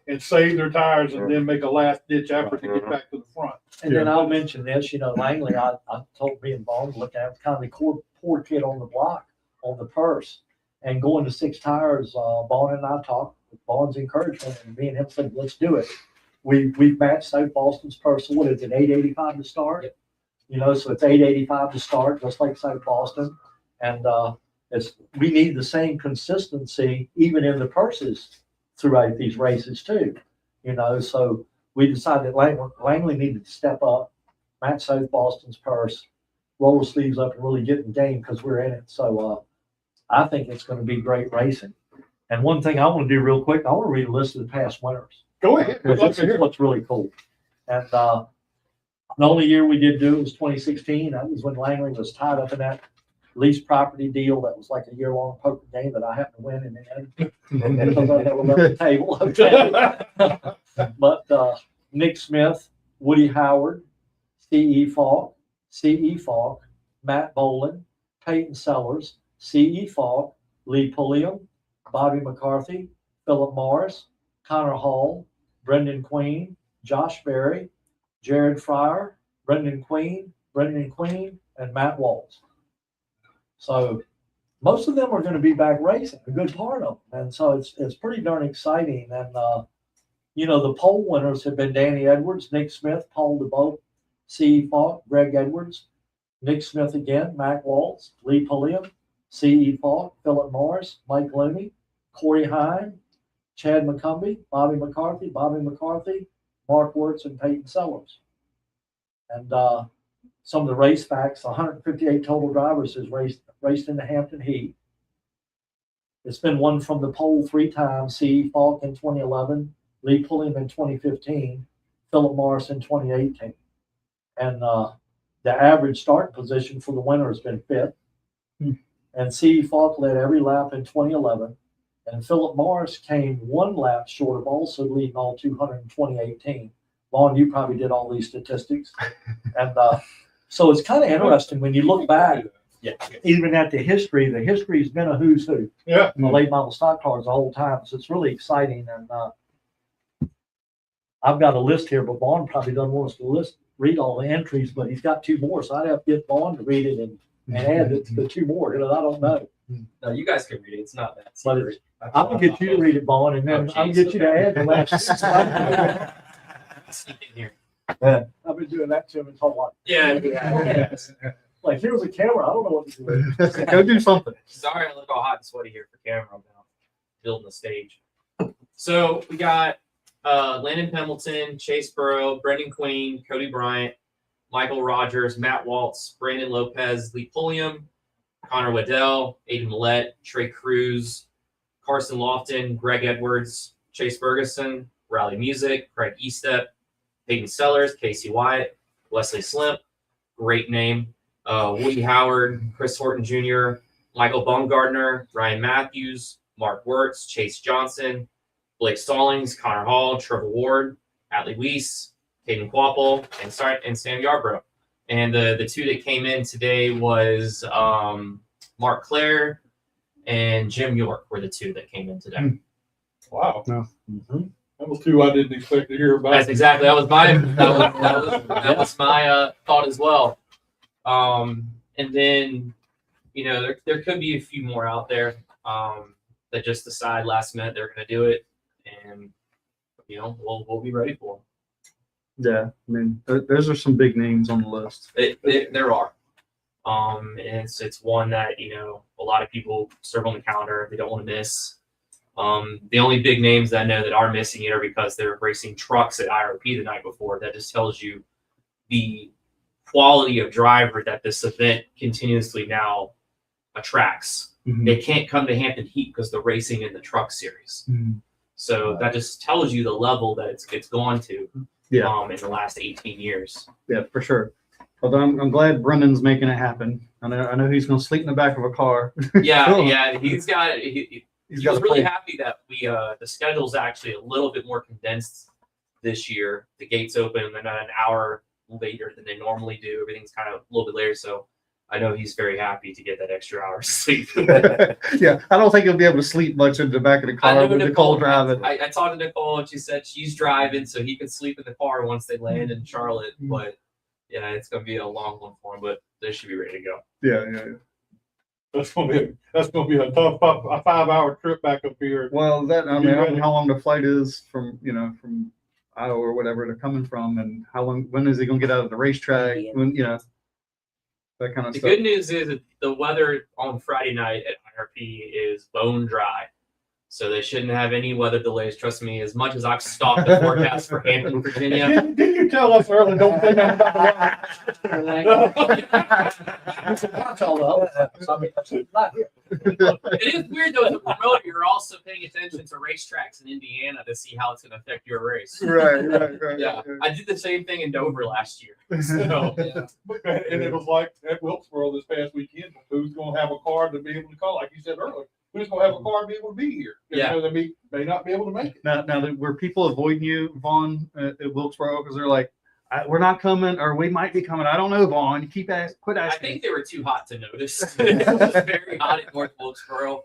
and save their tires and then make a last ditch effort to get back to the front. And then I'll mention this, you know, Langley, I told me and Vaughn to look at kind of the poor kid on the block on the purse and going to 6 tires. Vaughn and I talked with Vaughn's encouragement, and me and him said, let's do it. We've matched South Boston's purse. What is it, 885 to start? Yep. You know, so it's 885 to start, just like South Boston. And we need the same consistency even in the purses throughout these races too. You know, so we decided that Langley needed to step up, match South Boston's purse, roll the sleeves up and really get in the game because we're in it. So I think it's going to be great racing. And one thing I want to do real quick, I want to read a list of the past winners. Go ahead. We'd love This to hear is it. what's really cool. And the only year we did do it was 2016. That was when Langley was tied up in that lease property deal that was like a year-long poker game that I happened to win in the end because I never left the table. Okay. But Nick Smith, Woody Howard, C.E. Falk, Matt Boland, Peyton Sellers, C.E. Falk, Lee Pulliam, Bobby McCarthy, Philip Morris, Connor Hall, Brendan Queen, Josh Berry, Jared Fryer, Brendan Queen, and Matt Walls. So most of them are going to be back racing, a good part of them. And so it's pretty darn exciting. And, you know, the pole winners have been Danny Edwards, Nick Smith, Paul DeBoat, C.E. Falk, Greg Edwards, Nick Smith again, Matt Waltz, Lee Pulliam, C.E. Falk, Philip Morris, Mike Looney, Corey Hine, Chad McCumbee, Bobby McCarthy, Mark Wirtz, and Peyton Sellers. And some of the race facts, 158 total drivers has raced in the Hampton Heat. It's been won from the pole 3 times, C.E. Falk in 2011, Lee Pulliam in 2015, Philip Morris in 2018. And the average start position for the winner has been 5th. And C.E. Falk led every lap in 2011. And Philip Morris came 1 lap short of also leading all 200 in 2018. Vaughn, you probably did all these statistics. And So it's kind of interesting when you look back, Yeah. even at the history's been a who's who Yeah. in the late model stock cars the whole time. So it's really exciting. And I've got a list here, but Vaughn probably doesn't want us to read all the entries, but he's got 2 more. So I'd have to get Vaughn to read it and add it to the 2 more. I don't know. No, you guys can read it. It's not that But secret. I'm gonna get you to read it, Vaughn, and then Oh, I'll geez. get you to add the last. Sneak in here. I've been doing that to him his whole life. Yeah. Like, here's a camera. I don't know what to do. Go do something. Sorry, I look all hot and sweaty here for camera. I'm now building the stage. So we got Landon Pendleton, Chase Burrow, Brendan Queen, Cody Bryant, Michael Rogers, Matt Waltz, Brandon Lopez, Lee Pulliam, Connor Waddell, Aiden Millette, Trey Cruz, Carson Lofton, Greg Edwards, Chase Ferguson, Riley Music, Craig Eastep, Peyton Sellers, Casey Wyatt, Wesley Slimp, great name, Woody Howard, Chris Horton Jr., Michael Baumgartner, Ryan Matthews, Mark Wirtz, Chase Johnson, Blake Stallings, Connor Hall, Trevor Ward, Atlee Weiss, Caden Quapple, and Sam Yarbrough. And the 2 that came in today was Mark Clare and Jim York were the 2 that came in today. Wow. No. That was 2 I didn't expect to hear about. That's exactly that was my thought as well. And then there could be a few more out there that just decide last minute they're going to do it, and we'll be ready for them. Yeah, I mean, those are some big names on the list. There are. And it's one that a lot of people serve on the calendar. They don't want to miss. The only big names that I know that are missing it are because they're racing trucks at IRP the night before. That just tells you the quality of driver that this event continuously now attracts. Mhm. They can't come to Hampton Heat because they're racing in the truck series. Mhm. So that just tells you the level that it's gone to Yeah. in the last 18 years. Yeah, for sure. Although I'm glad Brendan's making it happen. I know he's going to sleep in the back of a car. Yeah, he's got he He's got was to really play. happy that the schedule's actually a little bit more condensed this year. The gates open and they're not an hour later than they normally do. Everything's kind of a little bit later, so I know he's very happy to get that extra hour of sleep. Yeah, I don't think he'll be able to sleep much in the back of the car with Nicole driving. I talked to Nicole and she said she's driving, so he can sleep in the car once they land in Charlotte. But yeah, it's gonna be a long one for him, but they should be ready to go. Yeah. That's gonna be a tough 5-hour trip back up here. Well, I don't know how long the flight is from Iowa or whatever they're coming from, and when is he going to get out of the racetrack? When that kind of The stuff. good news is that the weather on Friday night at IRP is bone dry. So they shouldn't have any weather delays. Trust me, as much as I've stalked the forecast for Hampton, Virginia. Didn't you tell us earlier? Don't say nothing about It is weird though, as a promoter, you're also paying attention to racetracks in Indiana to see how it's going to affect your race. Right. Yeah, I did the same thing in Dover last year. So, And it was like at Wilkesboro this past weekend. Who's going to have a car to be able to call? Like you said earlier, who's going to have a car to be able to be here? Yeah. They may not be able to make it. Now, were people avoiding you, Vaughn, at Wilkesboro because they're like, we're not coming, or we might be coming. I don't know, Vaughn. Quit I asking. think they were too hot to notice. It was very hot at North Wilkesboro.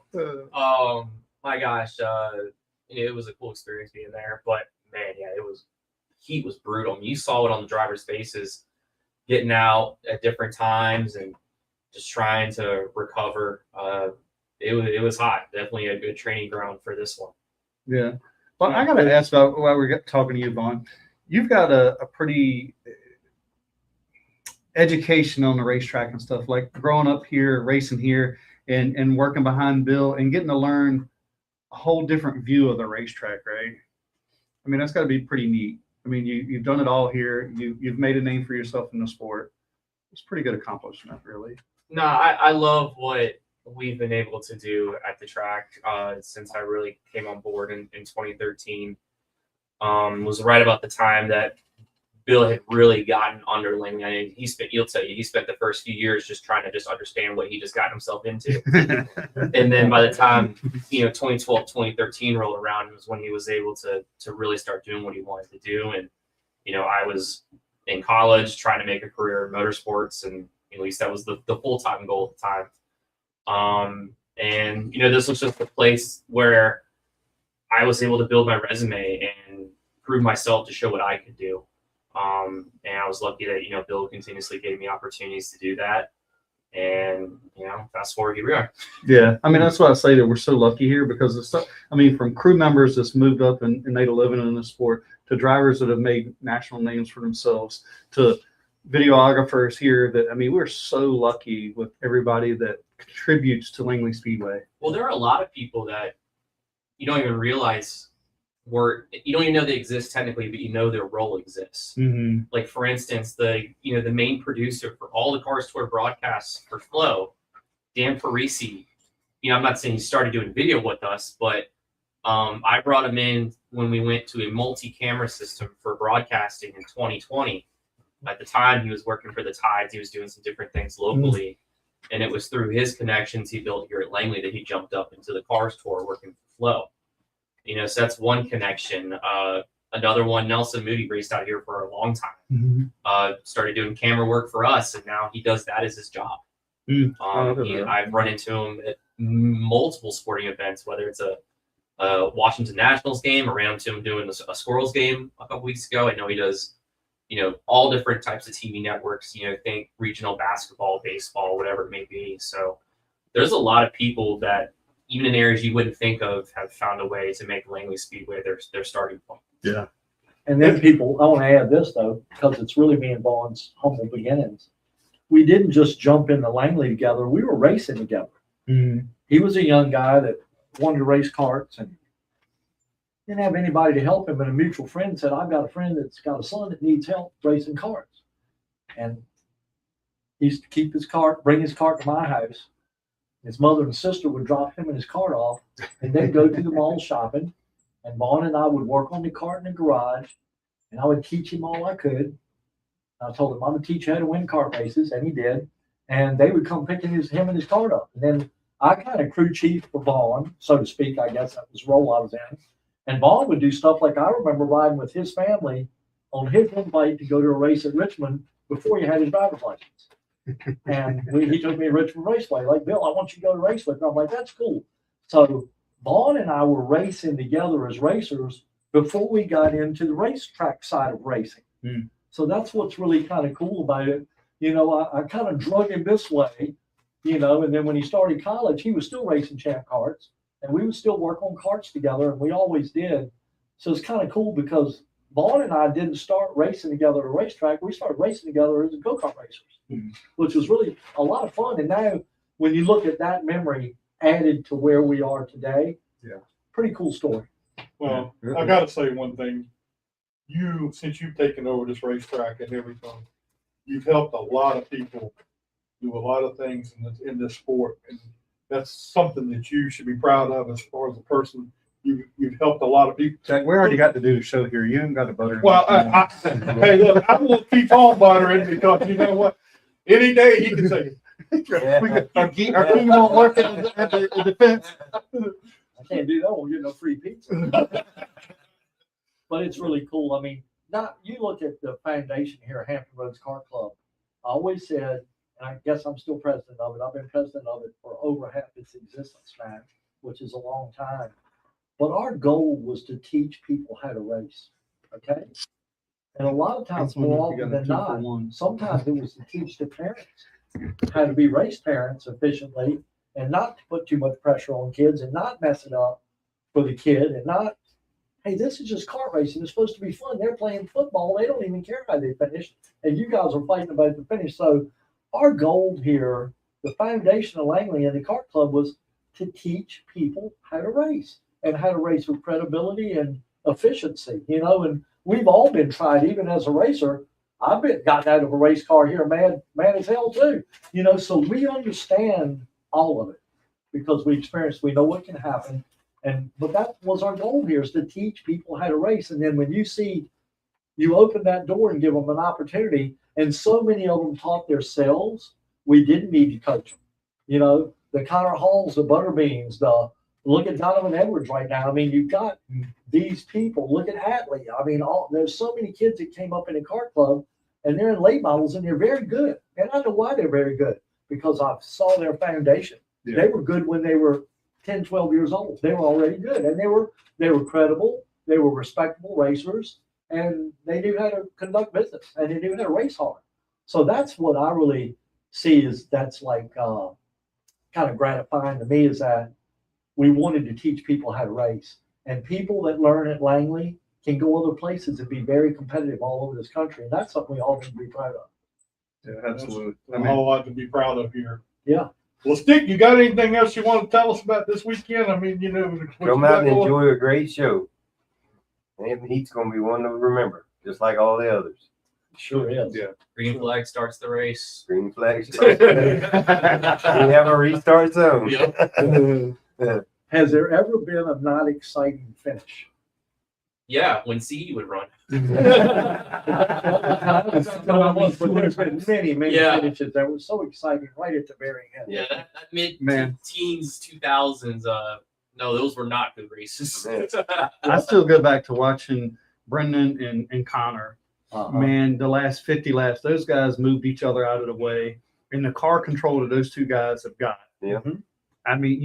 My gosh, it was a cool experience being there. But man, yeah, heat was brutal. I mean, you saw it on the drivers' faces, getting out at different times and just trying to recover. It was hot. Definitely a good training ground for this one. Yeah. Well, I got to ask about while we're talking to you, Vaughn. You've got a pretty education on the racetrack and stuff, like growing up here, racing here, and working behind Bill and getting to learn a whole different view of the racetrack, right? I mean, that's got to be pretty neat. I mean, you've done it all here. You've made a name for yourself in the sport. It's a pretty good accomplishment, really. No, I love what we've been able to do at the track since I really came on board in 2013. Was right about the time that Bill had really gotten under Langley. I mean, he'll tell you, he spent the first few years just trying to just understand what he just got himself into. And then by the time, 2012, 2013 rolled around was when he was able to really start doing what he wanted to do. And, I was in college, trying to make a career in motorsports, and at least that was the full-time goal at the time. And this was just a place where I was able to build my resume and prove myself to show what I could do. And I was lucky that Bill continuously gave me opportunities to do that. And fast forward, here we are. Yeah, I mean, that's why I say that we're so lucky here, because it's from crew members that's moved up and made a living in the sport, to drivers that have made national names for themselves, to videographers here that, we're so lucky with everybody that contributes to Langley Speedway. Well, there are a lot of people that you don't even realize you don't even know they exist technically, but their role exists. Mm-hmm. Like, for instance, the main producer for all the Cars Tour broadcasts for Flow, Dan Parisi. I'm not saying he started doing video with us, but I brought him in when we went to a multi-camera system for broadcasting in 2020. At the time, he was working for the Tides. He was doing some different things locally. And it was through his connections he built here at Langley that he jumped up into the Cars Tour working for Flow. So that's one connection. Another one, Nelson Moody, raced out here for a long time. Started doing camera work for us, and now he does that as his job. I've run into him at multiple sporting events, whether it's a Washington Nationals game, I ran into him doing a Squirrels game a couple weeks ago. I know he does, all different types of TV networks, think regional basketball, baseball, whatever it may be. So there's a lot of people that, even in areas you wouldn't think of, have found a way to make Langley Speedway their starting point. Yeah. And then people, I want to add this though, because it's really me and Vaughn's humble beginnings. We didn't just jump into Langley together. We were racing together. Mm-hmm. He was a young guy that wanted to race karts and didn't have anybody to help him. And a mutual friend said, I've got a friend that's got a son that needs help racing karts. And he used to keep his cart, bring his cart to my house. His mother and sister would drop him and his cart off, and they'd go to the mall shopping. And Vaughn and I would work on the cart in the garage, and I would teach him all I could. I told him, I'm going to teach you how to win kart races, and he did. And they would come picking him and his cart up. And then I kind of crew chief for Vaughn, so to speak. I guess that was the role I was in. And Vaughn would do stuff like, I remember riding with his family on his invite to go to a race at Richmond before he had his driver's license. And he took me to Richmond Raceway. Like, Bill, I want you to go to race with me. I'm like, that's cool. So Vaughn and I were racing together as racers before we got into the racetrack side of racing. So that's what's really kind of cool about it. I kind of drug him this way, and then when he started college, he was still racing champ karts, and we would still work on karts together, and we always did. So it's kind of cool because Vaughn and I didn't start racing together at a racetrack. We started racing together as go-kart racers, which was really a lot of fun. And now when you look at that memory added to where we are today, pretty cool story. Well, I got to say one thing. Since you've taken over this racetrack and everything, you've helped a lot of people do a lot of things in this sport. And that's something that you should be proud of as far as a person. You've helped a lot of people. Jack, we already got to do the show here. You haven't got to butter. Well, hey, look, I will keep on buttering because you know what? Any day he can say, our team won't work at the defense. I can't do that. We'll get no free pizza. But it's really cool. You look at the foundation here at Hampton Roads Kart Club. I always said, and I guess I'm still president of it. I've been president of it for over half its existence now, which is a long time. But our goal was to teach people how to race. Okay. And a lot of times, more often than not, sometimes it was to teach the parents how to be race parents efficiently and not to put too much pressure on kids and not mess it up for the kid and not, hey, this is just kart racing. It's supposed to be fun. They're playing football. They don't even care how they finish. And you guys are fighting about the finish. So our goal here, the foundation of Langley and the kart club, was to teach people how to race and how to race with credibility and efficiency, and we've all been tried, even as a racer. I've gotten out of a race car here mad as hell too, so we understand all of it because we know what can happen. But that was our goal here, is to teach people how to race. And then when you open that door and give them an opportunity, and so many of them taught themselves, we didn't need to coach them. The Connor Halls, the Butterbeans, look at Donovan Edwards right now. You've got these people. Look at Hatley. There's so many kids that came up in a kart club, and they're in late models and they're very good. And I know why they're very good, because I saw their foundation. Yeah. They were good when they were 10, 12 years old. They were already good, and they were credible. They were respectable racers, and they knew how to conduct business, and they knew how to race hard. So that's what I really see that's like kind of gratifying to me, is that we wanted to teach people how to race, and people that learn at Langley can go other places and be very competitive all over this country, and that's something we all need to be proud of. Yeah, absolutely. A whole lot to be proud of here. Yeah. Well, Stick, you got anything else you want to tell us about this weekend? I mean, what Come you out got and going? enjoy a great show. Hampton Heat's going to be one to remember, just like all the others. Sure is. Yeah. Green flag starts the race. Green flags. We have a restart zone. Has there ever been a not exciting finish? Yeah, when CE would run. There's been many Yeah. finishes that were so exciting right at the very end. Yeah, that mid Man. teens 2000s. No, those were not good races. I still go back to watching Brendan and Connor. Man, the last 50 laps, those guys moved each other out of the way, and the car control that those two guys have got. Yeah. I mean,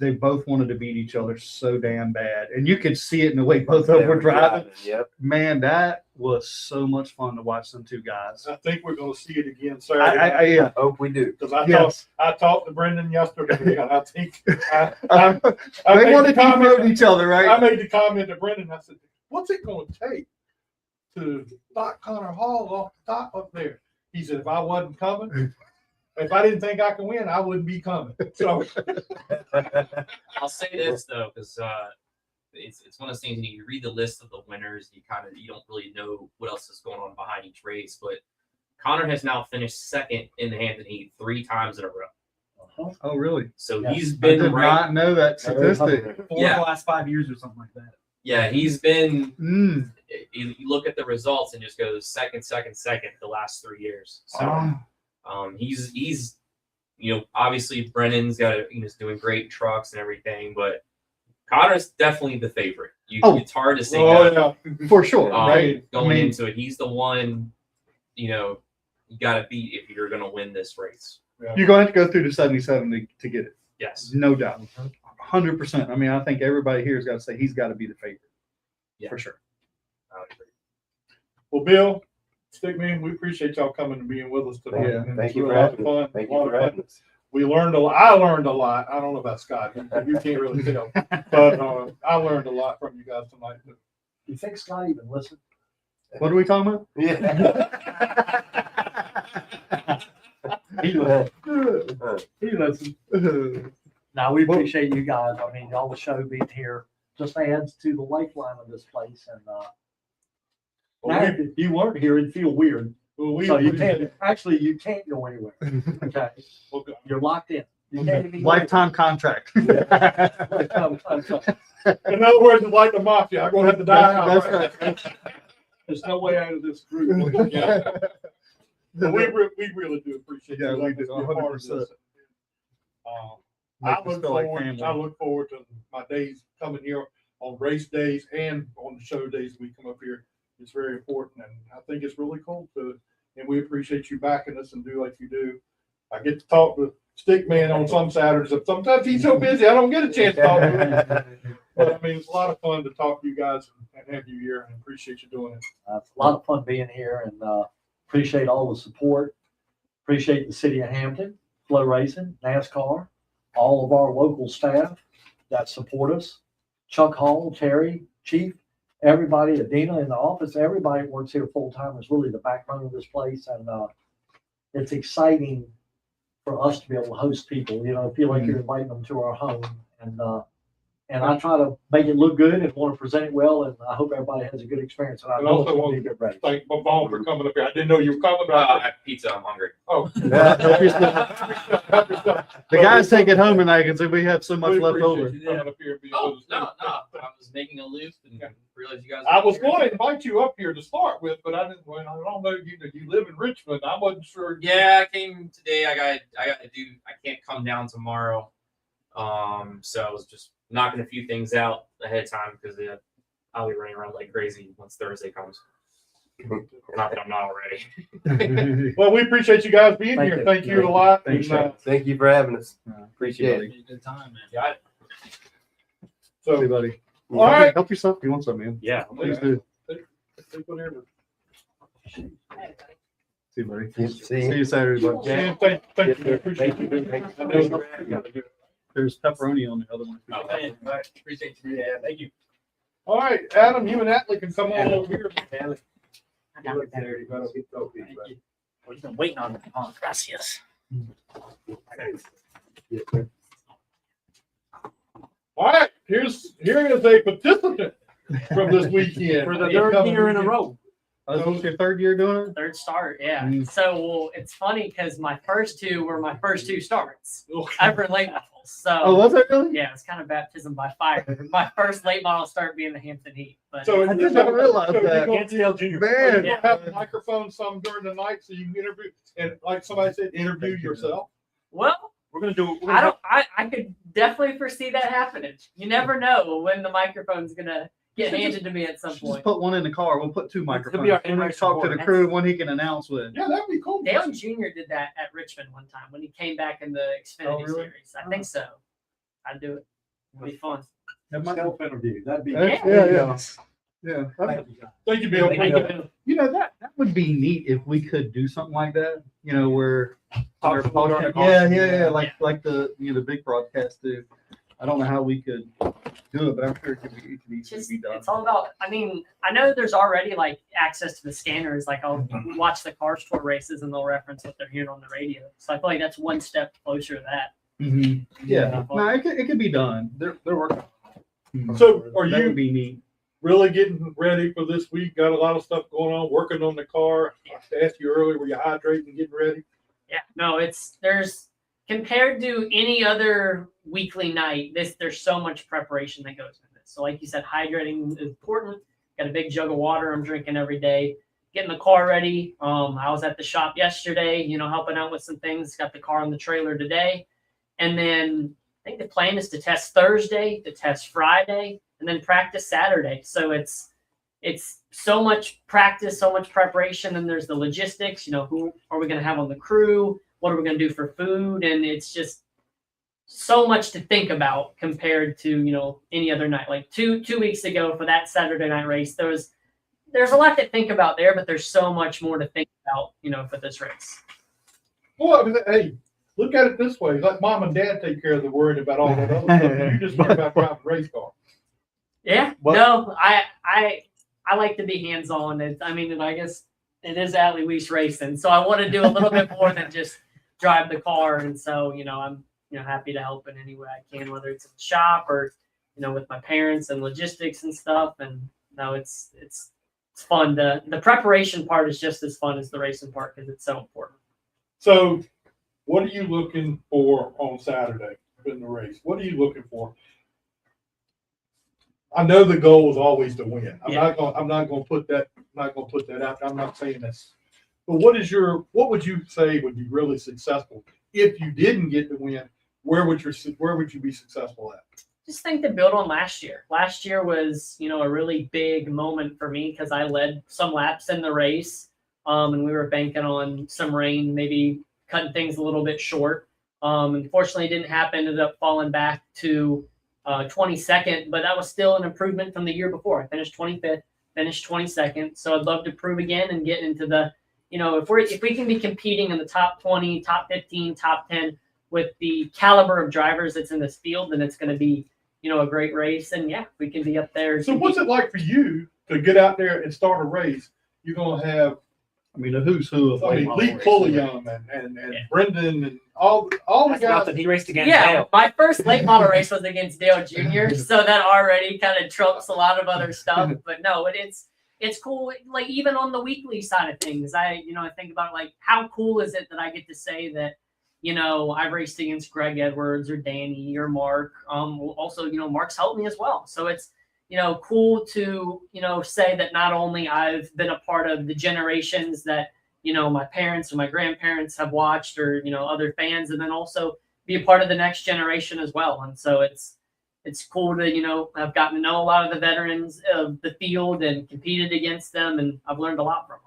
they both wanted to beat each other so damn bad, and you could see it in the way both of them were driving. Yep. Man, that was so much fun to watch them two guys. I think we're going to see it again Saturday. I Hope we do. Because yes. I talked to Brendan yesterday, and I think I They made wanted the to comment- promote each other, I right? made the comment to Brendan. I said, "What's it going to take to knock Connor Hall off the top up there?" He said, "If I wasn't coming, if I didn't think I could win, I wouldn't be coming." So I'll say this though, because it's one of those things. You read the list of the winners, you don't really know what else is going on behind each race. But Connor has now finished second in the Hampton Heat 3 times in a row. Oh, really? So Yeah. he's I been did right. not know that statistic. 4 Yeah. of the last 5 years or something like that. Yeah, he's been. Mm. You look at the results and just goes second the last 3 years. So he's obviously Brennan's he's doing great trucks and everything, but Connor's definitely the favorite. It's hard to say no. yeah, For sure, right? Going into it, he's the one you got to beat if you're going to win this race. You're going to have to go through the 77 to get it. Yes. No doubt. 100%. I mean, I think everybody here has got to say he's got to be the favorite. Yeah. For sure. I would agree. well, Bill, Stickman, we appreciate y'all coming and being with us today. Yeah. And Thank it's you been for a lot having of us. fun. Thank A you lot for of fun. having us. We learned a lot. I learned a lot. I don't know about Scott. You can't really tell, but I learned a lot from you guys tonight. You think Scott even listened? What are we talking about? Yeah. He listened. Now, we appreciate you guys. I mean, y'all the show being here just adds to the lifeline of this place. And now, if you weren't here, it'd feel weird. Well, So you can't go anywhere. Okay, you're locked in. You can't even go Lifetime contract. anywhere. In other words, it's like the mafia. I'm going to have to die out. That's right. There's no way out of this group. Yeah. But we really do appreciate Yeah, you we letting do, us be a part of 100%. this. Make I us look feel like forward. family. I look forward to my days coming here on race days and on the show days we come up here. It's very important, and I think it's really cool and we appreciate you backing us and do like you do. I get to talk to Stickman on some Saturdays. Sometimes he's so busy I don't get a chance to talk to him. But I mean, it's a lot of fun to talk to you guys and have you here, and appreciate you doing it. It's a lot of fun being here, and appreciate all the support. Appreciate the city of Hampton, Flow Racing, NASCAR, all of our local staff that support us. Chuck Hall, Terry, Chief, everybody, Adina in the office, everybody that works here full time is really the backbone of this place, and it's exciting for us to be able to host people. Feel like you're inviting them to our home, and I try to make it look good and want to present it well, and I hope everybody has a good experience. And I And know also it's going want to be a good race. Thank Bob for coming up here. I didn't know you were coming. I have pizza. I'm hungry. Oh. The guys take it home and I can say we have so much We left appreciate over. you coming up here and being Oh with us. no! I was making a loop and realized you guys. I was going to invite you up here to start with, but I didn't. Well, I don't know. You live in Richmond. I wasn't sure. Yeah, I came today. I got to do. I can't come down tomorrow. So I was just knocking a few things out ahead of time because I'll be running around like crazy once Thursday comes. Not that I'm not already. Well, we appreciate you guys being Thank here. you. Thank you a lot. Thanks, And, Thank you for having us. Appreciate it. Good time, man. Yeah. so, Hey, buddy. all right. Help yourself. You want some, man? Yeah. Please do. Take whatever. See you, buddy. See See you. you Saturday, buddy. Yeah, thank you. Appreciate you. There's pepperoni on the other one. Appreciate you. Yeah, thank you. All right, Adam, you and Atlee can come on over here. We've been waiting on it. Oh, gracias. All right, here is a participant from this weekend. For the third year in a row. Oh, is this your third year doing it? Third start, yeah. Mm. So it's funny because my first two were my first two starts Okay. ever in late models. So Oh, was that really? yeah, it's kind of baptism by fire. My first late model start being the Hampton Heat. But So I did not realize so that. you're Gansdale Jr. gonna Man. have a microphone some during the night so you can interview, and like somebody said, interview yourself. well, We're gonna do. I could definitely foresee that happening. You never know when the microphone's gonna get handed to me at some Just point. put one in the car. We'll put two gonna microphones. be our One to in-race talk to the report. crew, one he can announce with. Yeah, that'd be cool. Dale Jr. did that at Richmond one time when he came back in the Xfinity Oh, really? series. I think so. I'd do it. It'd be fun. That might- Self-interview. That'd be. Yeah. Yeah. Thank you, Bill. Thank you. You know, that would be neat if we could do something like that. You know, where Talk our to them during the podcast, call. yeah, like the the big broadcast do. I don't know how we could do it, but I'm sure it could easily Just, be done. it's all about, I mean, I know there's already like access to the scanners. Like I'll watch the car store races and they'll reference what they're hearing on the radio. So I feel like that's one step closer to that. Mhm. Yeah, no, it could be done. They're working. So are That you would be neat. really getting ready for this week? Got a lot of stuff going on, working on the car. I asked you earlier, were you hydrating, getting ready? Yeah, no, there's compared to any other weekly night, there's so much preparation that goes into this. So like you said, hydrating is important. Got a big jug of water I'm drinking every day. Getting the car ready. I was at the shop yesterday, helping out with some things. Got the car on the trailer today. And then I think the plan is to test Thursday, to test Friday, and then practice Saturday. So it's so much practice, so much preparation. And there's the logistics, who are we going to have on the crew? What are we going to do for food? And it's just so much to think about compared to, any other night. Like two weeks ago for that Saturday night race, there's a lot to think about there, but there's so much more to think about, for this race. Well, I mean, hey, look at it this way. Let mom and dad take care of the worrying about all that other stuff. You just worry about driving a race car. Yeah, What- no, I like to be hands-on. I guess it is Atlee Weiss racing, so I want to do a little bit more than just drive the car. And so, I'm happy to help in any way I can, whether it's in the shop or with my parents and logistics and stuff. And no, it's fun. The preparation part is just as fun as the racing part because it's so important. So, what are you looking for on Saturday in the race? What are you looking for? I know the goal is always to win. I'm not going to put that out. I'm not saying this. But what would you say would be really successful if you didn't get to win? Where would you be successful at? Just think to build on last year. Last year was, a really big moment for me because I led some laps in the race, and we were banking on some rain, maybe cutting things a little bit short. Unfortunately, it didn't happen. Ended up falling back to 22nd, but that was still an improvement from the year before. I finished 25th, finished 22nd. So I'd love to prove again and get into the, if we can be competing in the top 20, top 15, top 10 with the caliber of drivers that's in this field, then it's going to be, a great race. And yeah, we can be up there. So what's it like for you to get out there and start a race? You're going to have, The who's who of late model Lee racing. Pulliam and Brendan and all the That's guys. nothing. He raced against Yeah, Dale. my first late model race was against Dale Jr., so that already kind of trumps a lot of other stuff. But no, it's cool. Like even on the weekly side of things, I think about like how cool is it that I get to say that I've raced against Greg Edwards or Danny or Mark. Also, Mark's helped me as well. So it's cool to say that not only I've been a part of the generations that my parents and my grandparents have watched or other fans, and then also be a part of the next generation as well. And so it's it's cool to, have gotten to know a lot of the veterans of the field and competed against them, and I've learned a lot from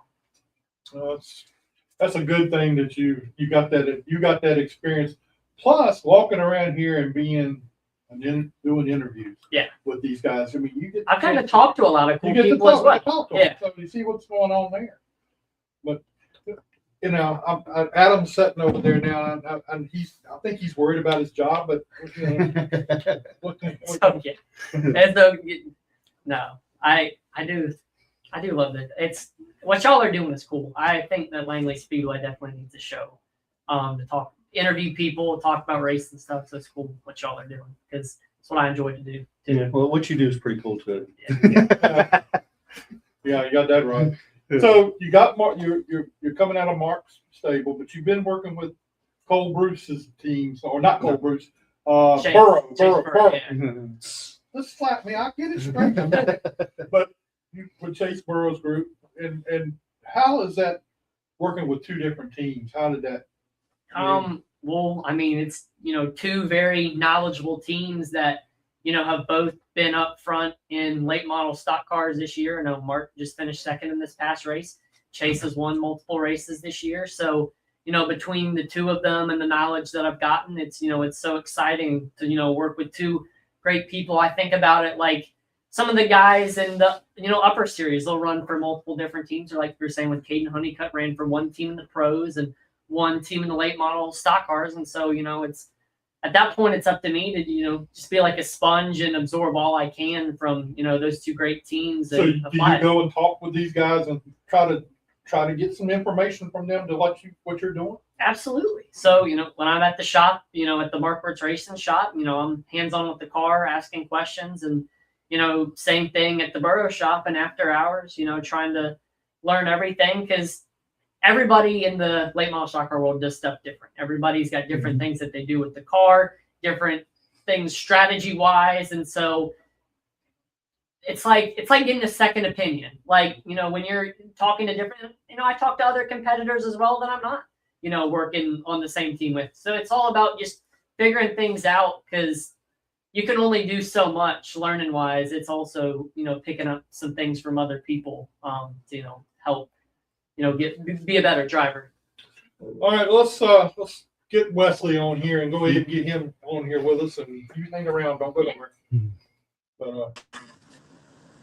them. Well, that's a good thing that you got that experience. Plus, walking around here and doing interviews. Yeah. With these guys. I mean, you get. I've kind of talked to a lot of cool you get people as well. talk to Yeah. them, so you see what's going on there. But Adam's sitting over there now, and I think he's worried about his job, but So, yeah. As though, no, I do love it. It's what y'all are doing is cool. I think that Langley Speedway definitely needs a show, to interview people, talk about race and stuff. So it's cool what y'all are doing because it's what I enjoy to do too. Yeah, well, what you do is pretty cool too. Yeah, you got that right. So you got you're coming out of Mark's stable, but you've been working with Cole Bruce's teams, or not Cole Bruce, Burrow. Yeah. Let's slap me. I'll get it straight. But you with Chase Burrow's group, and how is that working with two different teams? How did that? Well, I mean, it's, two very knowledgeable teams that, have both been up front in late model stock cars this year. I know Mark just finished second in this past race. Chase has won multiple races this year. So, between the two of them and the knowledge that I've gotten, it's so exciting to, work with two great people. I think about it like some of the guys in the, upper series, they'll run for multiple different teams. Or like you were saying with Caden Honeycutt, ran for one team in the pros and one team in the late model stock cars. And so, it's at that point, it's up to me to, just be like a sponge and absorb all I can from, those two great teams. So And do you go and talk with these guys and try to get some information from them to let you what you're doing? Absolutely. So, when I'm at the shop, at the Mark Wirtz Racing shop, I'm hands-on with the car, asking questions, and, same thing at the Burrow shop and after hours, trying to learn everything because everybody in the late model stock car world does stuff different. Everybody's got different things that they do with the car, different things strategy-wise, and so it's like getting a second opinion. Like, when you're talking to different, I talk to other competitors as well that I'm not, working on the same team with. So it's all about just figuring things out because you can only do so much learning wise. It's also, picking up some things from other people, to, help, be a better driver. All right, let's get Wesley on here and go ahead and get him on here with us. And you hang around, don't go nowhere. But,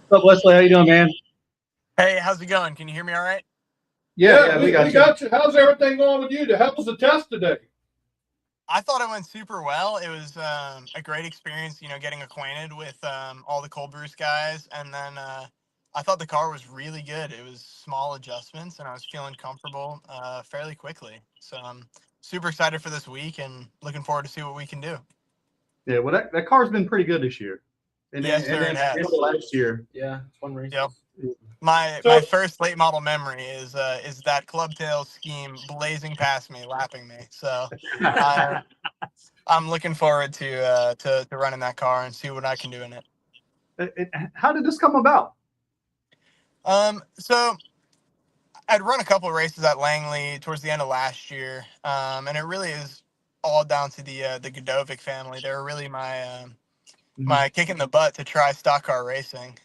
What's up, Wesley? How you doing, man? Hey, how's it going? Can you hear me all right? yeah, we got you. How's everything going with you? How was the test today? I thought it went super well. It was a great experience, getting acquainted with all the Cold Bruce guys. And then I thought the car was really good. It was small adjustments, and I was feeling comfortable fairly quickly. So I'm super excited for this week and looking forward to see what we can do. Yeah, well, that car's been pretty good this year. Yes, sir, it has. Last year. Yeah, it's fun race. Yep. My first late model memory is that clubtail scheme blazing past me, lapping me. So I'm looking forward to running that car and see what I can do in it. How did this come about? So I'd run a couple of races at Langley towards the end of last year, and it really is all down to the Godovic family. They were really my kick in the butt to try stock car racing.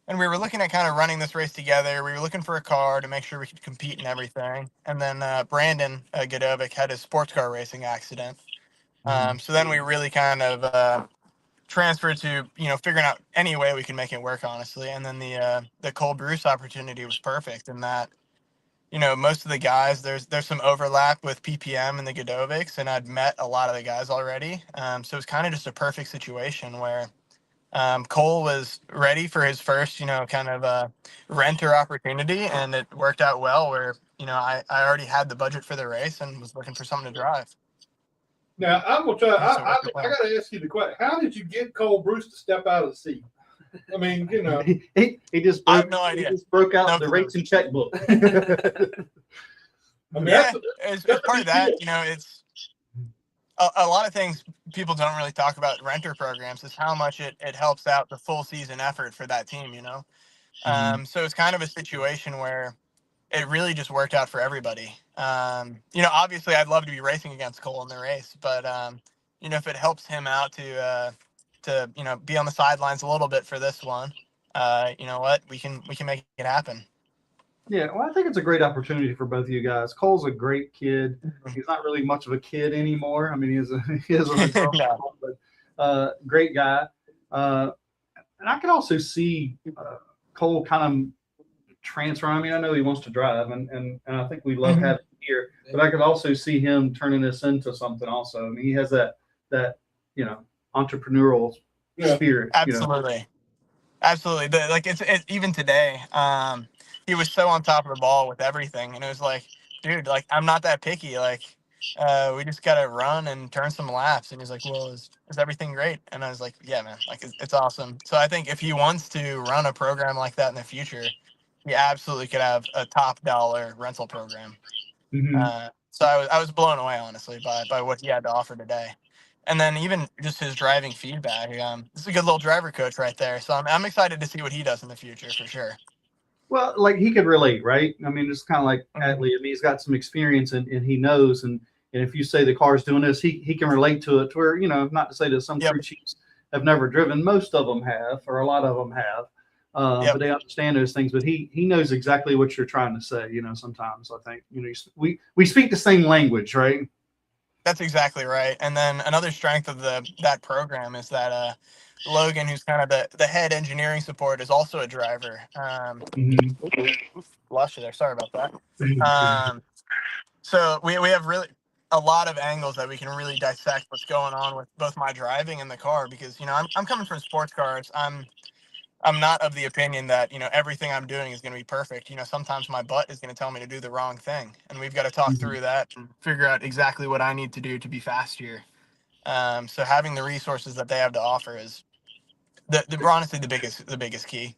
And we were looking at kind of running this race together. We were looking for a car to make sure we could compete and everything. And then Brandon Godovic had his sports car racing accident. So then we really kind of transferred to, figuring out any way we can make it work, honestly. And then the Cole Bruce opportunity was perfect in that, most of the guys, there's some overlap with PPM and the Godovics, and I'd met a lot of the guys already. So it was kind of just a perfect situation where Cole was ready for his first, kind of renter opportunity, and it worked out well where, I already had the budget for the race and was looking for something to drive. Now, I'm going to try. I got to ask you the question. How did you get Cole Bruce to step out of the seat? I mean, he just I broke, have no idea. He just broke out No the clue. racing checkbook. I mean, Yeah, that's as part of that, it's a lot of things people don't really talk about renter programs is how much it helps out the full season effort for that team, So it's kind of a situation where it really just worked out for everybody. Obviously I'd love to be racing against Cole in the race, but if it helps him out to to be on the sidelines a little bit for this one, you know what, we can make it happen. Yeah, well, I think it's a great opportunity for both of you guys. Cole's a great kid. He's not really much of a kid anymore. I mean, he is an adult, No. but great guy. And I could also see Cole kind of transfer. I mean, I know he wants to drive, and I think we love having him here. But I could also see him turning this into something. Also, I mean, he has that entrepreneurial spirit. Absolutely. Absolutely. Like it's even today, he was so on top of the ball with everything, and it was like, dude, like I'm not that picky. Like, we just gotta run and turn some laps. And he's like, well, is everything great? And I was like, yeah, man, like it's awesome. So I think if he wants to run a program like that in the future, he absolutely could have a top dollar rental program. So I was blown away, honestly, by what he had to offer today. And then even just his driving feedback. This is a good little driver coach right there. So I'm excited to see what he does in the future for sure. Well, like he could relate, right? I mean, it's kind of like Atley. I mean, he's got some experience and he knows. And if you say the car's doing this, he can relate to it. To where, not to say that some crew chiefs have never driven, most of them have, or a lot of them have. But they understand those things. But he knows exactly what you're trying to say. Sometimes I think we speak the same language, right? That's exactly right. And then another strength of that program is that Logan, who's kind of the head engineering support, is also a driver. Lost you there. Sorry about that. So we have really a lot of angles that we can really dissect what's going on with both my driving and the car, because I'm coming from sports cars. I'm not of the opinion that everything I'm doing is going to be perfect. Sometimes my butt is going to tell me to do the wrong thing, and we've got to talk through that and figure out exactly what I need to do to be fast here. So having the resources that they have to offer is honestly the biggest key.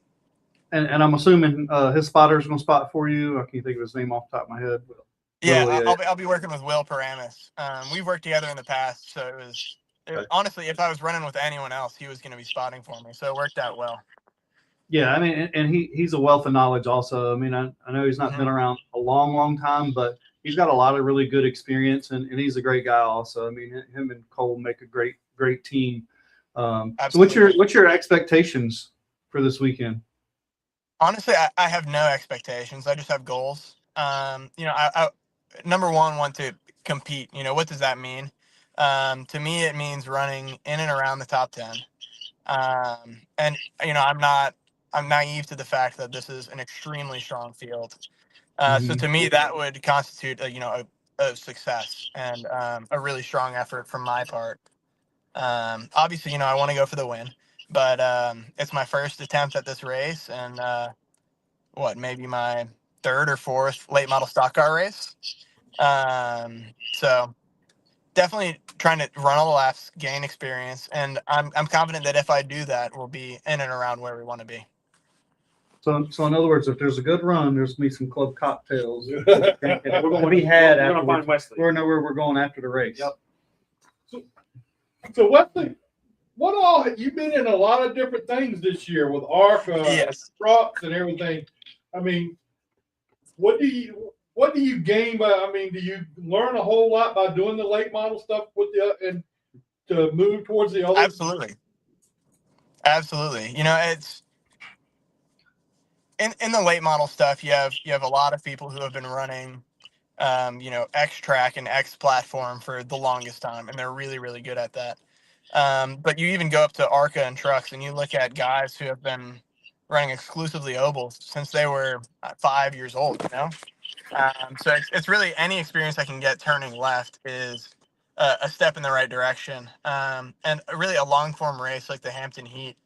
And I'm assuming his spotter's going to spot for you. I can't think of his name off the top of my head. Yeah, I'll be working with Will Paramus. We've worked together in the past, so it was honestly, if I was running with anyone else, he was going to be spotting for me. So it worked out well. Yeah, I mean, and he's a wealth of knowledge also. I mean, I know he's not been around a long time, but he's got a lot of really good experience, and he's a great guy also. I mean, him and Cole make a great team. So what's your expectations for this weekend? Honestly, I have no expectations. I just have goals. I number one, want to compete. What does that mean? To me, it means running in and around the top 10. And I'm naive to the fact that this is an extremely strong field. So to me, that would constitute a success and a really strong effort from my part. Obviously, I want to go for the win, but it's my first attempt at this race, and maybe my third or fourth late model stock car race. So definitely trying to run all the laps, gain experience, and I'm confident that if I do that, we'll be in and around where we want to be. So in other words, if there's a good run, there's gonna be some club cocktails. We're going to be had after. We're going to find Wesley. We're know where we're going after the race. Yep. So what all you've been in a lot of different things this year with ARCA, trucks, and everything. I mean, what do you gain by? I mean, do you learn a whole lot by doing the late model stuff with and to move towards the other? Absolutely. It's in the late model stuff. You have a lot of people who have been running, X track and X platform for the longest time, and they're really, really good at that. But you even go up to ARCA and trucks, and you look at guys who have been running exclusively ovals since they were 5 years old. So it's really any experience I can get turning left is a step in the right direction. And really a long form race like the Hampton Heat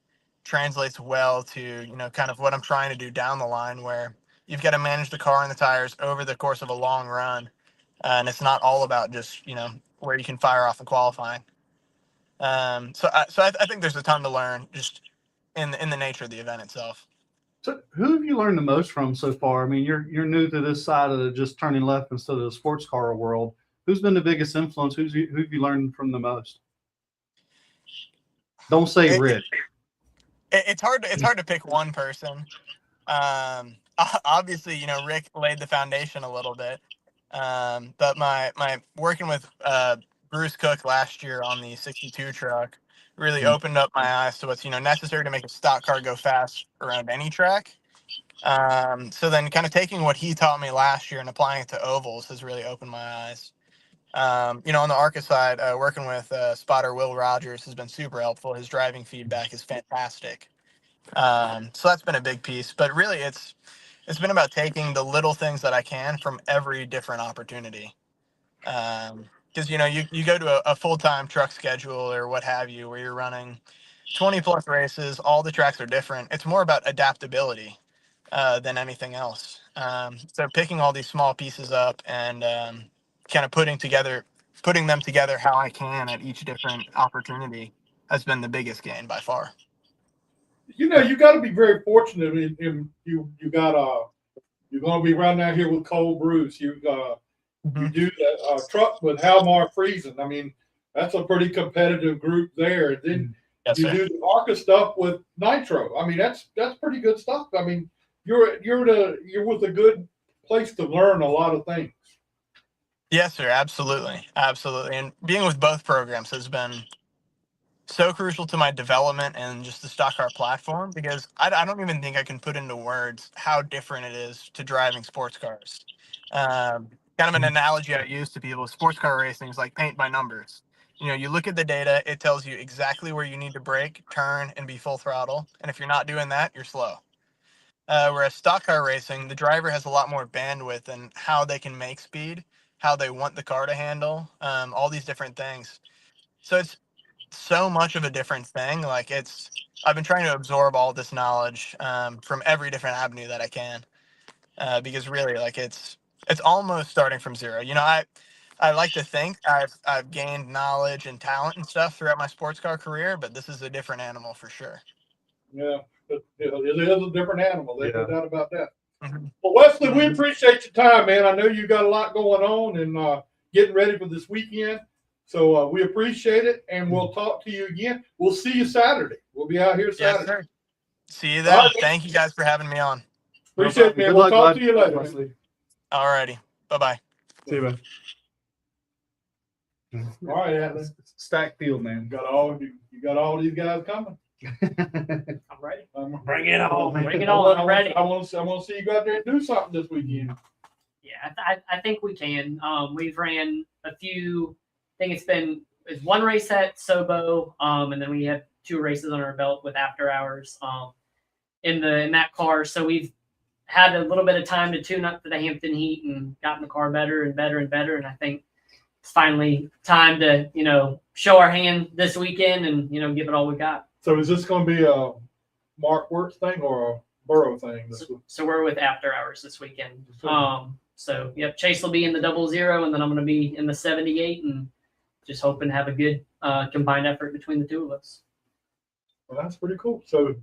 translates well to, kind of what I'm trying to do down the line, where you've got to manage the car and the tires over the course of a long run. And it's not all about just, where you can fire off in qualifying. So I think there's a ton to learn just in the nature of the event itself. So who have you learned the most from so far? I mean, you're new to this side of the just turning left instead of the sports car world. Who's been the biggest influence? Who have you learned from the most? Don't say Rick. It's hard to pick one person. Obviously, Rick laid the foundation a little bit. But my working with Bruce Cook last year on the 62 truck really opened up my eyes to what's, necessary to make a stock car go fast around any track. So then kind of taking what he taught me last year and applying it to ovals has really opened my eyes. On the ARCA side, working with spotter Will Rogers has been super helpful. His driving feedback is fantastic. So that's been a big piece, but really it's been about taking the little things that I can from every different opportunity. Because, you go to a full-time truck schedule or what have you, where you're running 20 plus races, all the tracks are different. It's more about adaptability than anything else. So picking all these small pieces up and kind of putting them together how I can at each different opportunity has been the biggest gain by far. You got to be very fortunate in you got you're going to be running out here with Cole Bruce. You do that truck with Halmar Friesen. I mean, that's a pretty competitive group there. And then Yes, you sir. do the ARCA stuff with Nitro. I mean, that's pretty good stuff. I mean, you're with a good place to learn a lot of things. Yes, sir. Absolutely. Absolutely. And being with both programs has been so crucial to my development and just the stock car platform, because I don't even think I can put into words how different it is to driving sports cars. Kind of an analogy I use to people, sports car racing is like paint by numbers. You look at the data, it tells you exactly where you need to brake, turn, and be full throttle. And if you're not doing that, you're slow. Whereas stock car racing, the driver has a lot more bandwidth in how they can make speed, how they want the car to handle, all these different things. So it's so much of a different thing. Like I've been trying to absorb all this knowledge from every different avenue that I can, because really, like it's almost starting from zero. I like to think I've gained knowledge and talent and stuff throughout my sports car career, but this is a different animal for sure. Yeah, it is a different animal. There's no doubt about that. Mhm. Well, Wesley, we appreciate your time, man. I know you got a lot going on and getting ready for this weekend. So we appreciate it, and we'll talk to you again. We'll see you Saturday. We'll be out here Saturday. Yes, sir. See you then. All right. Thank you guys for having me on. Appreciate it, man. Good We'll luck, talk bud. to you later. Wesley. All righty. Bye-bye. See you, man. All right, Atlas. Stack field, man. You got all these guys coming. I'm ready. Bring it on. Bring it on. I'm ready. I want to see you go out there and do something this weekend. Yeah, I think we can. We've ran a few. I think it's one race at Sobo, and then we have 2 races on our belt with after hours in that car. So we've had a little bit of time to tune up for the Hampton heat and gotten the car better and better and better. And I think it's finally time to show our hand this weekend and give it all we got. So is this going to be a Mark Wirtz thing or a Burrow thing? So we're with after hours this weekend. So yep, Chase will be in the 00, and then I'm going to be in the 78, and just hoping to have a good combined effort between the two of us. Well, that's pretty cool. So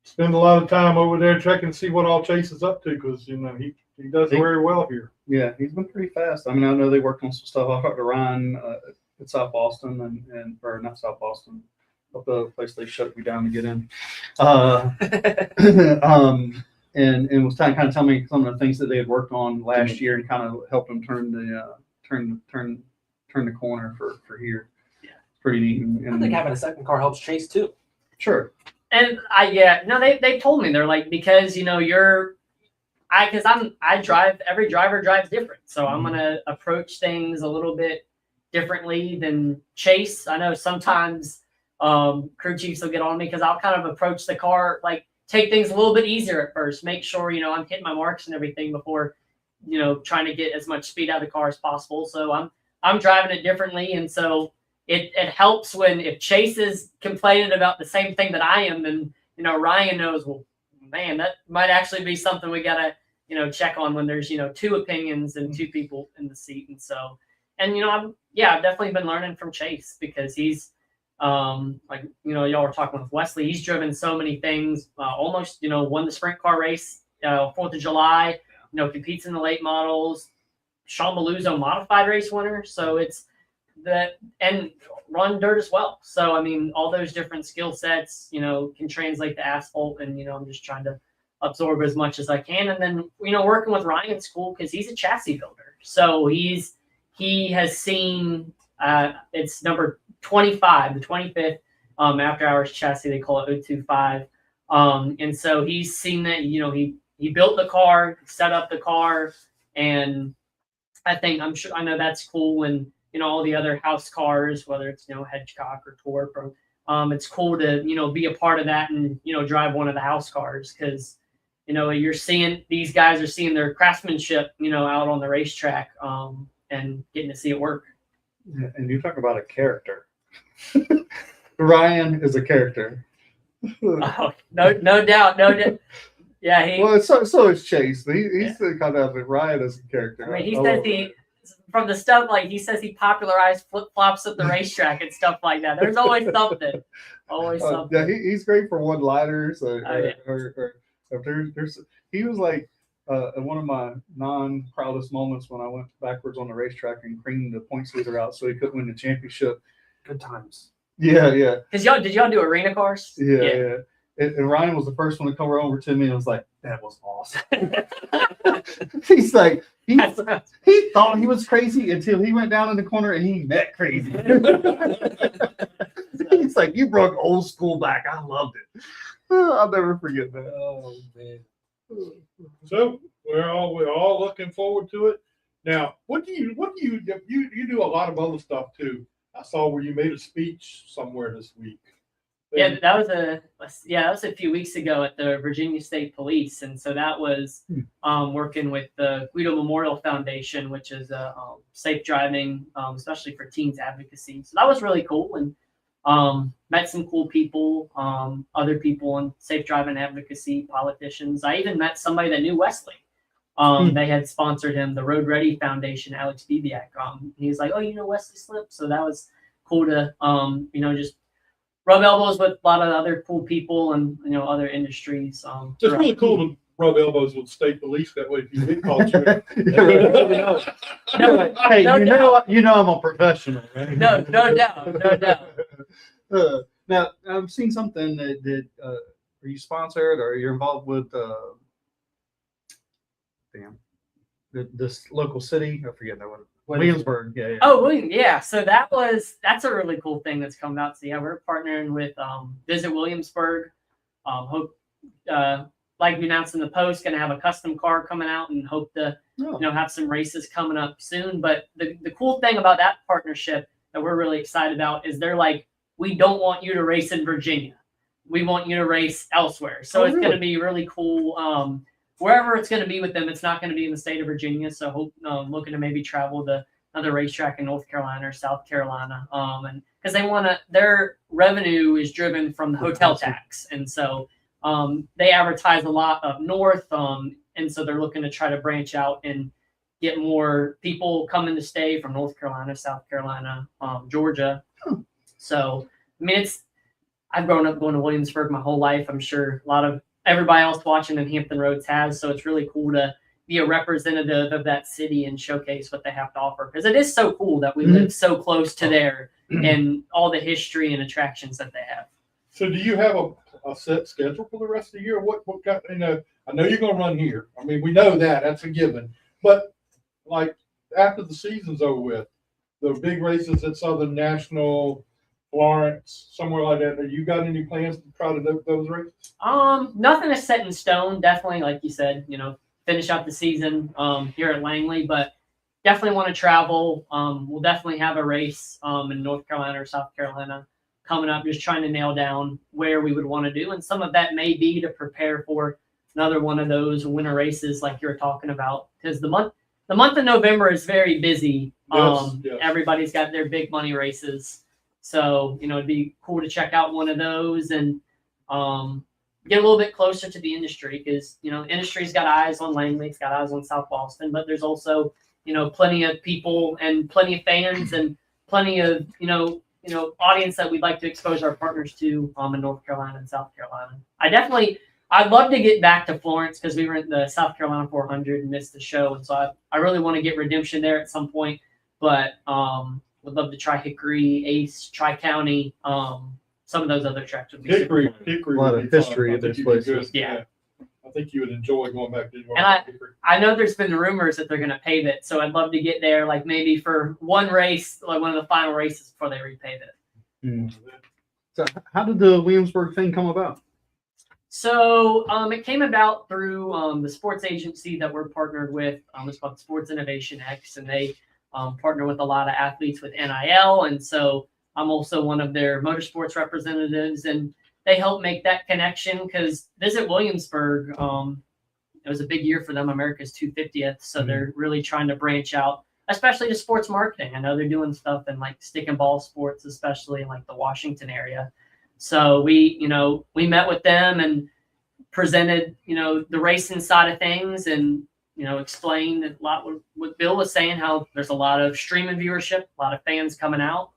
spend a lot of time over there checking to see what all Chase is up to, because he does very well here. Yeah, he's been pretty fast. I mean, I know they worked on some stuff out at Ryan at South Boston or not South Boston, but the place they shut me down to get in. And was kind of telling me some of the things that they had worked on last year and kind of helped them turn the corner for here. Yeah, pretty neat. And I think having a second car helps Chase too. Sure. And they told me, they're like, because I drive, every driver drives different, so I'm gonna approach things a little bit differently than Chase. I know sometimes crew chiefs will get on me because I'll kind of approach the car, like take things a little bit easier at first, make sure I'm hitting my marks and everything before trying to get as much speed out of the car as possible. So I'm driving it differently, and so it helps if Chase is complaining about the same thing that I am, then Ryan knows, well, man, that might actually be something we gotta check on when there's 2 opinions and 2 people in the seat. And so, and I've definitely been learning from Chase, because he's y'all were talking with Wesley, he's driven so many things, almost won the sprint car race 4th of July, competes in the late models, Sean Maluzzo modified race winner, so it's and run dirt as well. So I mean, all those different skill sets can translate to asphalt, and I'm just trying to absorb as much as I can. And then working with Ryan's cool because he's a chassis builder, so he has seen it's number 25, the 25th after hours chassis. They call it 025. And so he's seen that, he built the car, set up the car, and I know that's cool when, all the other house cars, whether it's, Hedgecock or Torp, or it's cool to, be a part of that and, drive one of the house cars because, you're seeing these guys are seeing their craftsmanship, out on the racetrack and getting to see it work. Yeah, and you talk about a character. Ryan is a character. Oh, no doubt. Yeah, Well, so is Chase. He's the kind of Ryan is a character. I mean, he says from the stuff he says he popularized flip flops at the racetrack and stuff like that. There's always something. Always something. Yeah, he's great for one-liners. Yeah. He was like one of my non-proudest moments when I went backwards on the racetrack and creamed the points leader out so he couldn't win the championship. Good times. Yeah. Did y'all do arena cars? Yeah. And Ryan was the first one to come over to me and was like, "That was awesome." He's like, he thought he was crazy until he went down in the corner and he met crazy. He's like, "You brought old school back. I loved it." I'll never forget that. Oh man. So we're all looking forward to it. Now, what do you do a lot of other stuff too? I saw where you made a speech somewhere this week. Yeah, that was a few weeks ago at the Virginia State Police, and so that was working with the Guido Memorial Foundation, which is safe driving, especially for teens advocacy. So that was really cool, and met some cool people, other people in safe driving advocacy, politicians. I even met somebody that knew Wesley. They had sponsored him, the Road Ready Foundation, Alex Bibiak. He was like, "Oh, Wesley Slip," so that was cool to just rub elbows with a lot of other cool people and other industries. It's really cool to rub elbows with state police. That way, if you get caught, Hey, I'm a professional, right? No doubt. Now, I've seen something that are you sponsored or you're involved with? This local city. I forget that one. Williamsburg. Yeah. Oh, William. Yeah. So that's a really cool thing that's come out. So yeah, we're partnering with Visit Williamsburg. Hope like we announced in the post, going to have a custom car coming out and hope to have some races coming up soon. But the cool thing about that partnership that we're really excited about is they're like, we don't want you to race in Virginia. We want you to race elsewhere. So it's going to be really cool. Wherever it's going to be with them, it's not going to be in the state of Virginia. So hope looking to maybe travel to another racetrack in North Carolina or South Carolina. And because their revenue is driven from the hotel tax. And so they advertise a lot up north. And so they're looking to try to branch out and get more people coming to stay from North Carolina, South Carolina, Georgia. So, I mean, I've grown up going to Williamsburg my whole life. I'm sure a lot of everybody else watching in Hampton Roads has. So it's really cool to be a representative of that city and showcase what they have to offer. Because it is so cool that we live so close to there and all the history and attractions that they have. So do you have a set schedule for the rest of the year? What got, I know you're going to run here. I mean, we know that's a given. But like after the season's over with, the big races at Southern National, Florence, somewhere like that. Have you got any plans to try to do those races? Nothing is set in stone. Definitely, like you said, finish out the season here at Langley, but definitely want to travel. We'll definitely have a race in North Carolina or South Carolina coming up, just trying to nail down where we would want to do. And some of that may be to prepare for another one of those winter races like you were talking about, because the month of November is very busy. Yes. Everybody's got their big money races. So, it'd be cool to check out one of those and get a little bit closer to the industry because, industry's got eyes on Langley, it's got eyes on South Boston, but there's also, plenty of people and plenty of fans and plenty of, audience that we'd like to expose our partners to in North Carolina and South Carolina. I'd love to get back to Florence because we were at the South Carolina 400 and missed the show. And so I really want to get redemption there at some point, but would love to try Hickory, Ace, Tri-County. Some of those other tracks would be Hickory a lot of history in this place. Yeah. I think you would enjoy going back to Hickory. I know there's been rumors that they're going to pave it, so I'd love to get there, like maybe for one race, like one of the final races before they repave it. So how did the Williamsburg thing come about? So it came about through the sports agency that we're partnered with. It's called Sports Innovation X, and they partner with a lot of athletes with NIL. And so I'm also one of their motorsports representatives, and they help make that connection because Visit Williamsburg, it was a big year for them, America's 250th. So they're really trying to branch out, especially to sports marketing. I know they're doing stuff in like stick and ball sports, especially in like the Washington area. So we met with them and presented, the racing side of things and, explained a lot what Bill was saying, how there's a lot of streaming viewership, a lot of fans coming out.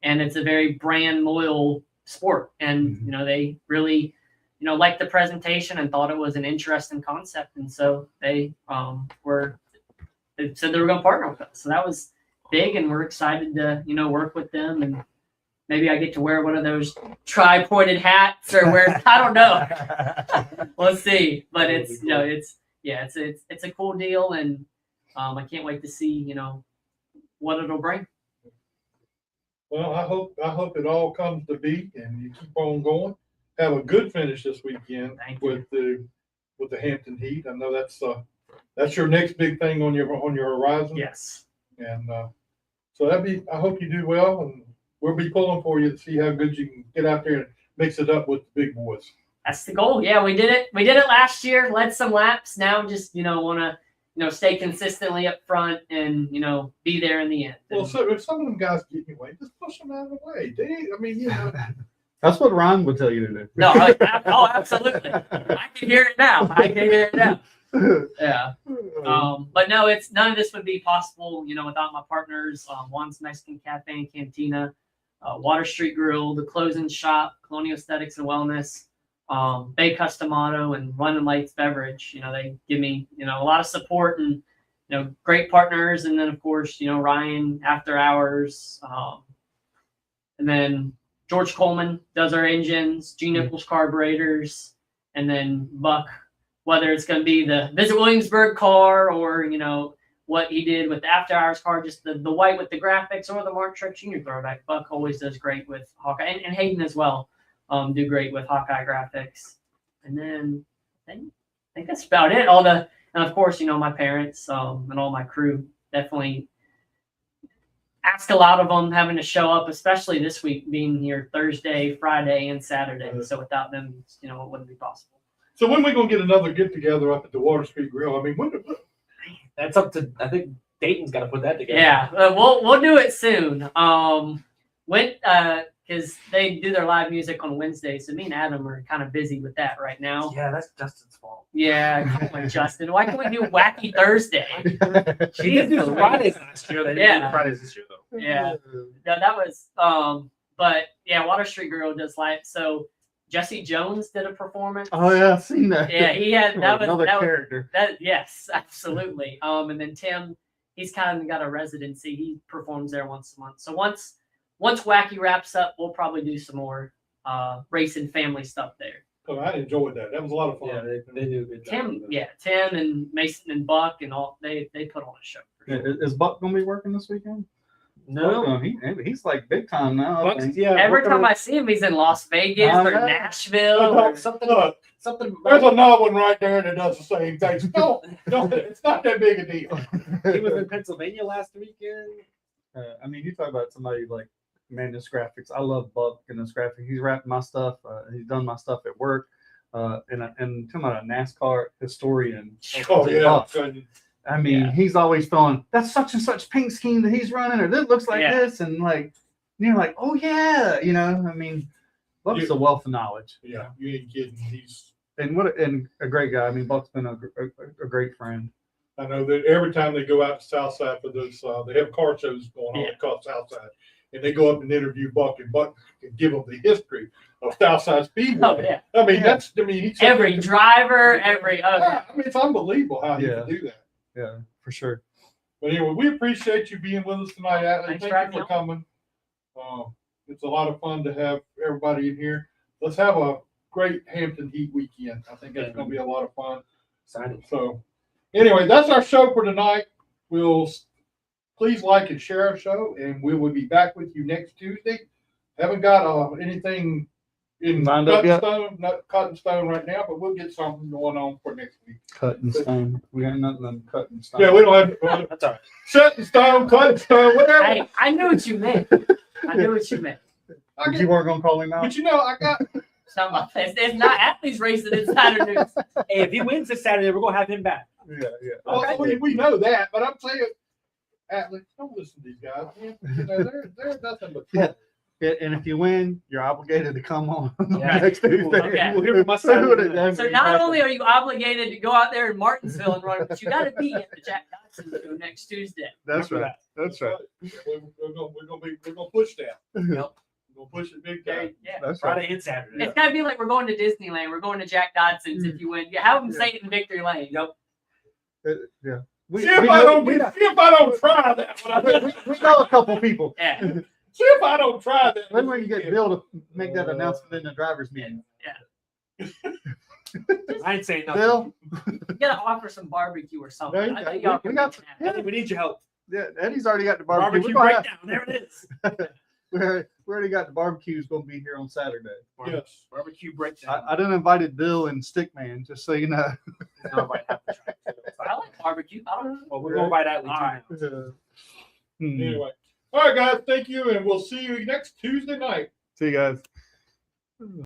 And it's a very brand loyal sport. And, they really, liked the presentation and thought it was an interesting concept. And so they said they were going to partner with us. So that was big, and we're excited to, work with them, and maybe I get to wear one of those tri-pointed hats or wear, I don't know. We'll see. But it's, it's a cool deal, and I can't wait to see, what it'll bring. Well, I hope it all comes to be and you keep on going. Have a good finish this weekend with the Hampton Heat. I know that's your next big thing on your horizon. Yes. And so I hope you do well, and we'll be pulling for you to see how good you can get out there and mix it up with the big boys. That's the goal. Yeah, we did it. We did it last year, led some laps. Now just, want to, stay consistently up front and, be there in the end. Well, so if some of them guys get in your way, just push them out of the way. That's what Ron would tell you to do. No, absolutely. I can hear it now. Yeah. But no, none of this would be possible, without my partners, Juan's Mexican Cafe and Cantina, Water Street Grill, the Closing Shop, Colonial Aesthetics and Wellness, Bay Custom Auto, and Running Lights Beverage. They give me, a lot of support and, great partners. And then of course, Ryan After Hours, and then George Coleman does our engines, G Nichols carburetors, and then Buck, whether it's going to be the Visit Williamsburg car or, what he did with the After Hours car, just the white with the graphics, or the Mark Truck Jr. throwback. Buck always does great with Hawkeye, and Hayden as well, do great with Hawkeye graphics. And then I think that's about it. And of course, my parents and all my crew definitely ask a lot of them having to show up, especially this week being here Thursday, Friday, and Saturday. So without them, it wouldn't be possible. So when are we going to get another get together up at the Water Street Grill? I mean, That's up to, I think Dayton's got to put that together. Yeah, we'll do it soon. Because they do their live music on Wednesday, so me and Adam are kind of busy with that right now. Yeah, that's Justin's fault. Yeah, come on, Justin. Why can't we do Wacky Thursday? She did do Fridays last year. They didn't do Fridays this year though. Yeah, no, that was but yeah, Water Street Grill does live. So Jesse Jones did a performance. Oh yeah, I've seen that. Yeah, he had that was another that character. Was, that yes, absolutely. And then Tim, he's kind of got a residency. He performs there once a month. So once Wacky wraps up, we'll probably do some more racing family stuff there. Oh, I enjoyed that. That was a lot of fun. Yeah, they do a good job. Tim and Mason and Buck and all they put on a show. Is Buck gonna be working this weekend? No, he's like big time now. Bucks, yeah. Every time I see him, he's in Las Vegas or Nashville. Or something. There's another one right there that does the same thing. No, it's not that big a deal. He was in Pennsylvania last weekend. I mean, you talk about somebody like Manus Graphics. I love Buck and his graphics. He's wrapped my stuff. He's done my stuff at work. And talking about a NASCAR historian. Oh yeah. Buck. I mean, he's always throwing, that's such and such paint scheme that he's running, or this looks like this, and like you're like, oh yeah, I mean, Buck's a wealth of knowledge. Yeah, you ain't kidding. He's and a great guy. I mean, Buck's been a great friend. I know that every time they go out to Southside for those, they have car shows going on called Southside, and they go up and interview Buck, and Buck can give them the history of Southside Speedway. Oh yeah. I mean, he's every driver, I mean, it's unbelievable how he can do that. Yeah, for sure. But anyway, we appreciate you being with us tonight, Atlee. Thanks Thank you for coming. It's a lot of fun to have everybody in here. Let's have a great Hampton Heat weekend. I think that's going to be a lot of fun. Excited. So anyway, that's our show for tonight. Please like and share our show, and we will be back with you next Tuesday Haven't got anything in Lined up cut yet? stone, not cut in stone right now, but we'll get something going on for next week. Cut and stone. We got nothing cut and stone. Yeah, we don't have That's all right. set in stone, cut in stone, whatever. Hey, I knew what you meant. I knew what you meant. I You get, weren't gonna call him out? but you know, I got Something like that. It's not athletes racing, it's Saturdays. Hey, if he wins this Saturday, we're gonna have him back. Yeah, yeah. well, we know that, but I'm saying, athletes, don't listen to these guys. Man. You know, they're nothing but Yeah. Yeah, and if you win, you're obligated to come on Yeah. next Tuesday. Okay. We'll hear from us Saturday. So not only are you obligated to go out there in Martinsville and run, but you got to be at the Jack Dodson'S show next Tuesday. That's right. That's right. We're gonna push that. Yep. We're gonna push it big time. Yeah. That's right. Friday and Saturday. It's got to be like we're going to Disneyland. We're going to Jack Dodson's if you win. You have them say it in victory lane. Yep. Yeah. See if I don't try that. We know a couple people. Yeah. See if I don't try that. Then when you get Bill to make that announcement in the driver's meeting. I ain't saying nothing. Bill, You got to offer some barbecue or something. There you I go. think y'all We can got make it I happen. think we need your help. yeah, Eddie's already got the barbecue. Barbecue breakdown. There it is. We already got the barbecue's going to be here on Saturday. Yes. Barbecue breakdown. I done invited Bill and Stickman, just so you know. Nobody have to try to. I like barbecue. I don't know. Well, we're gonna invite Atlee All right. too. Hmm. Anyway. All right, guys. Thank you, and we'll see you next Tuesday night. See you guys.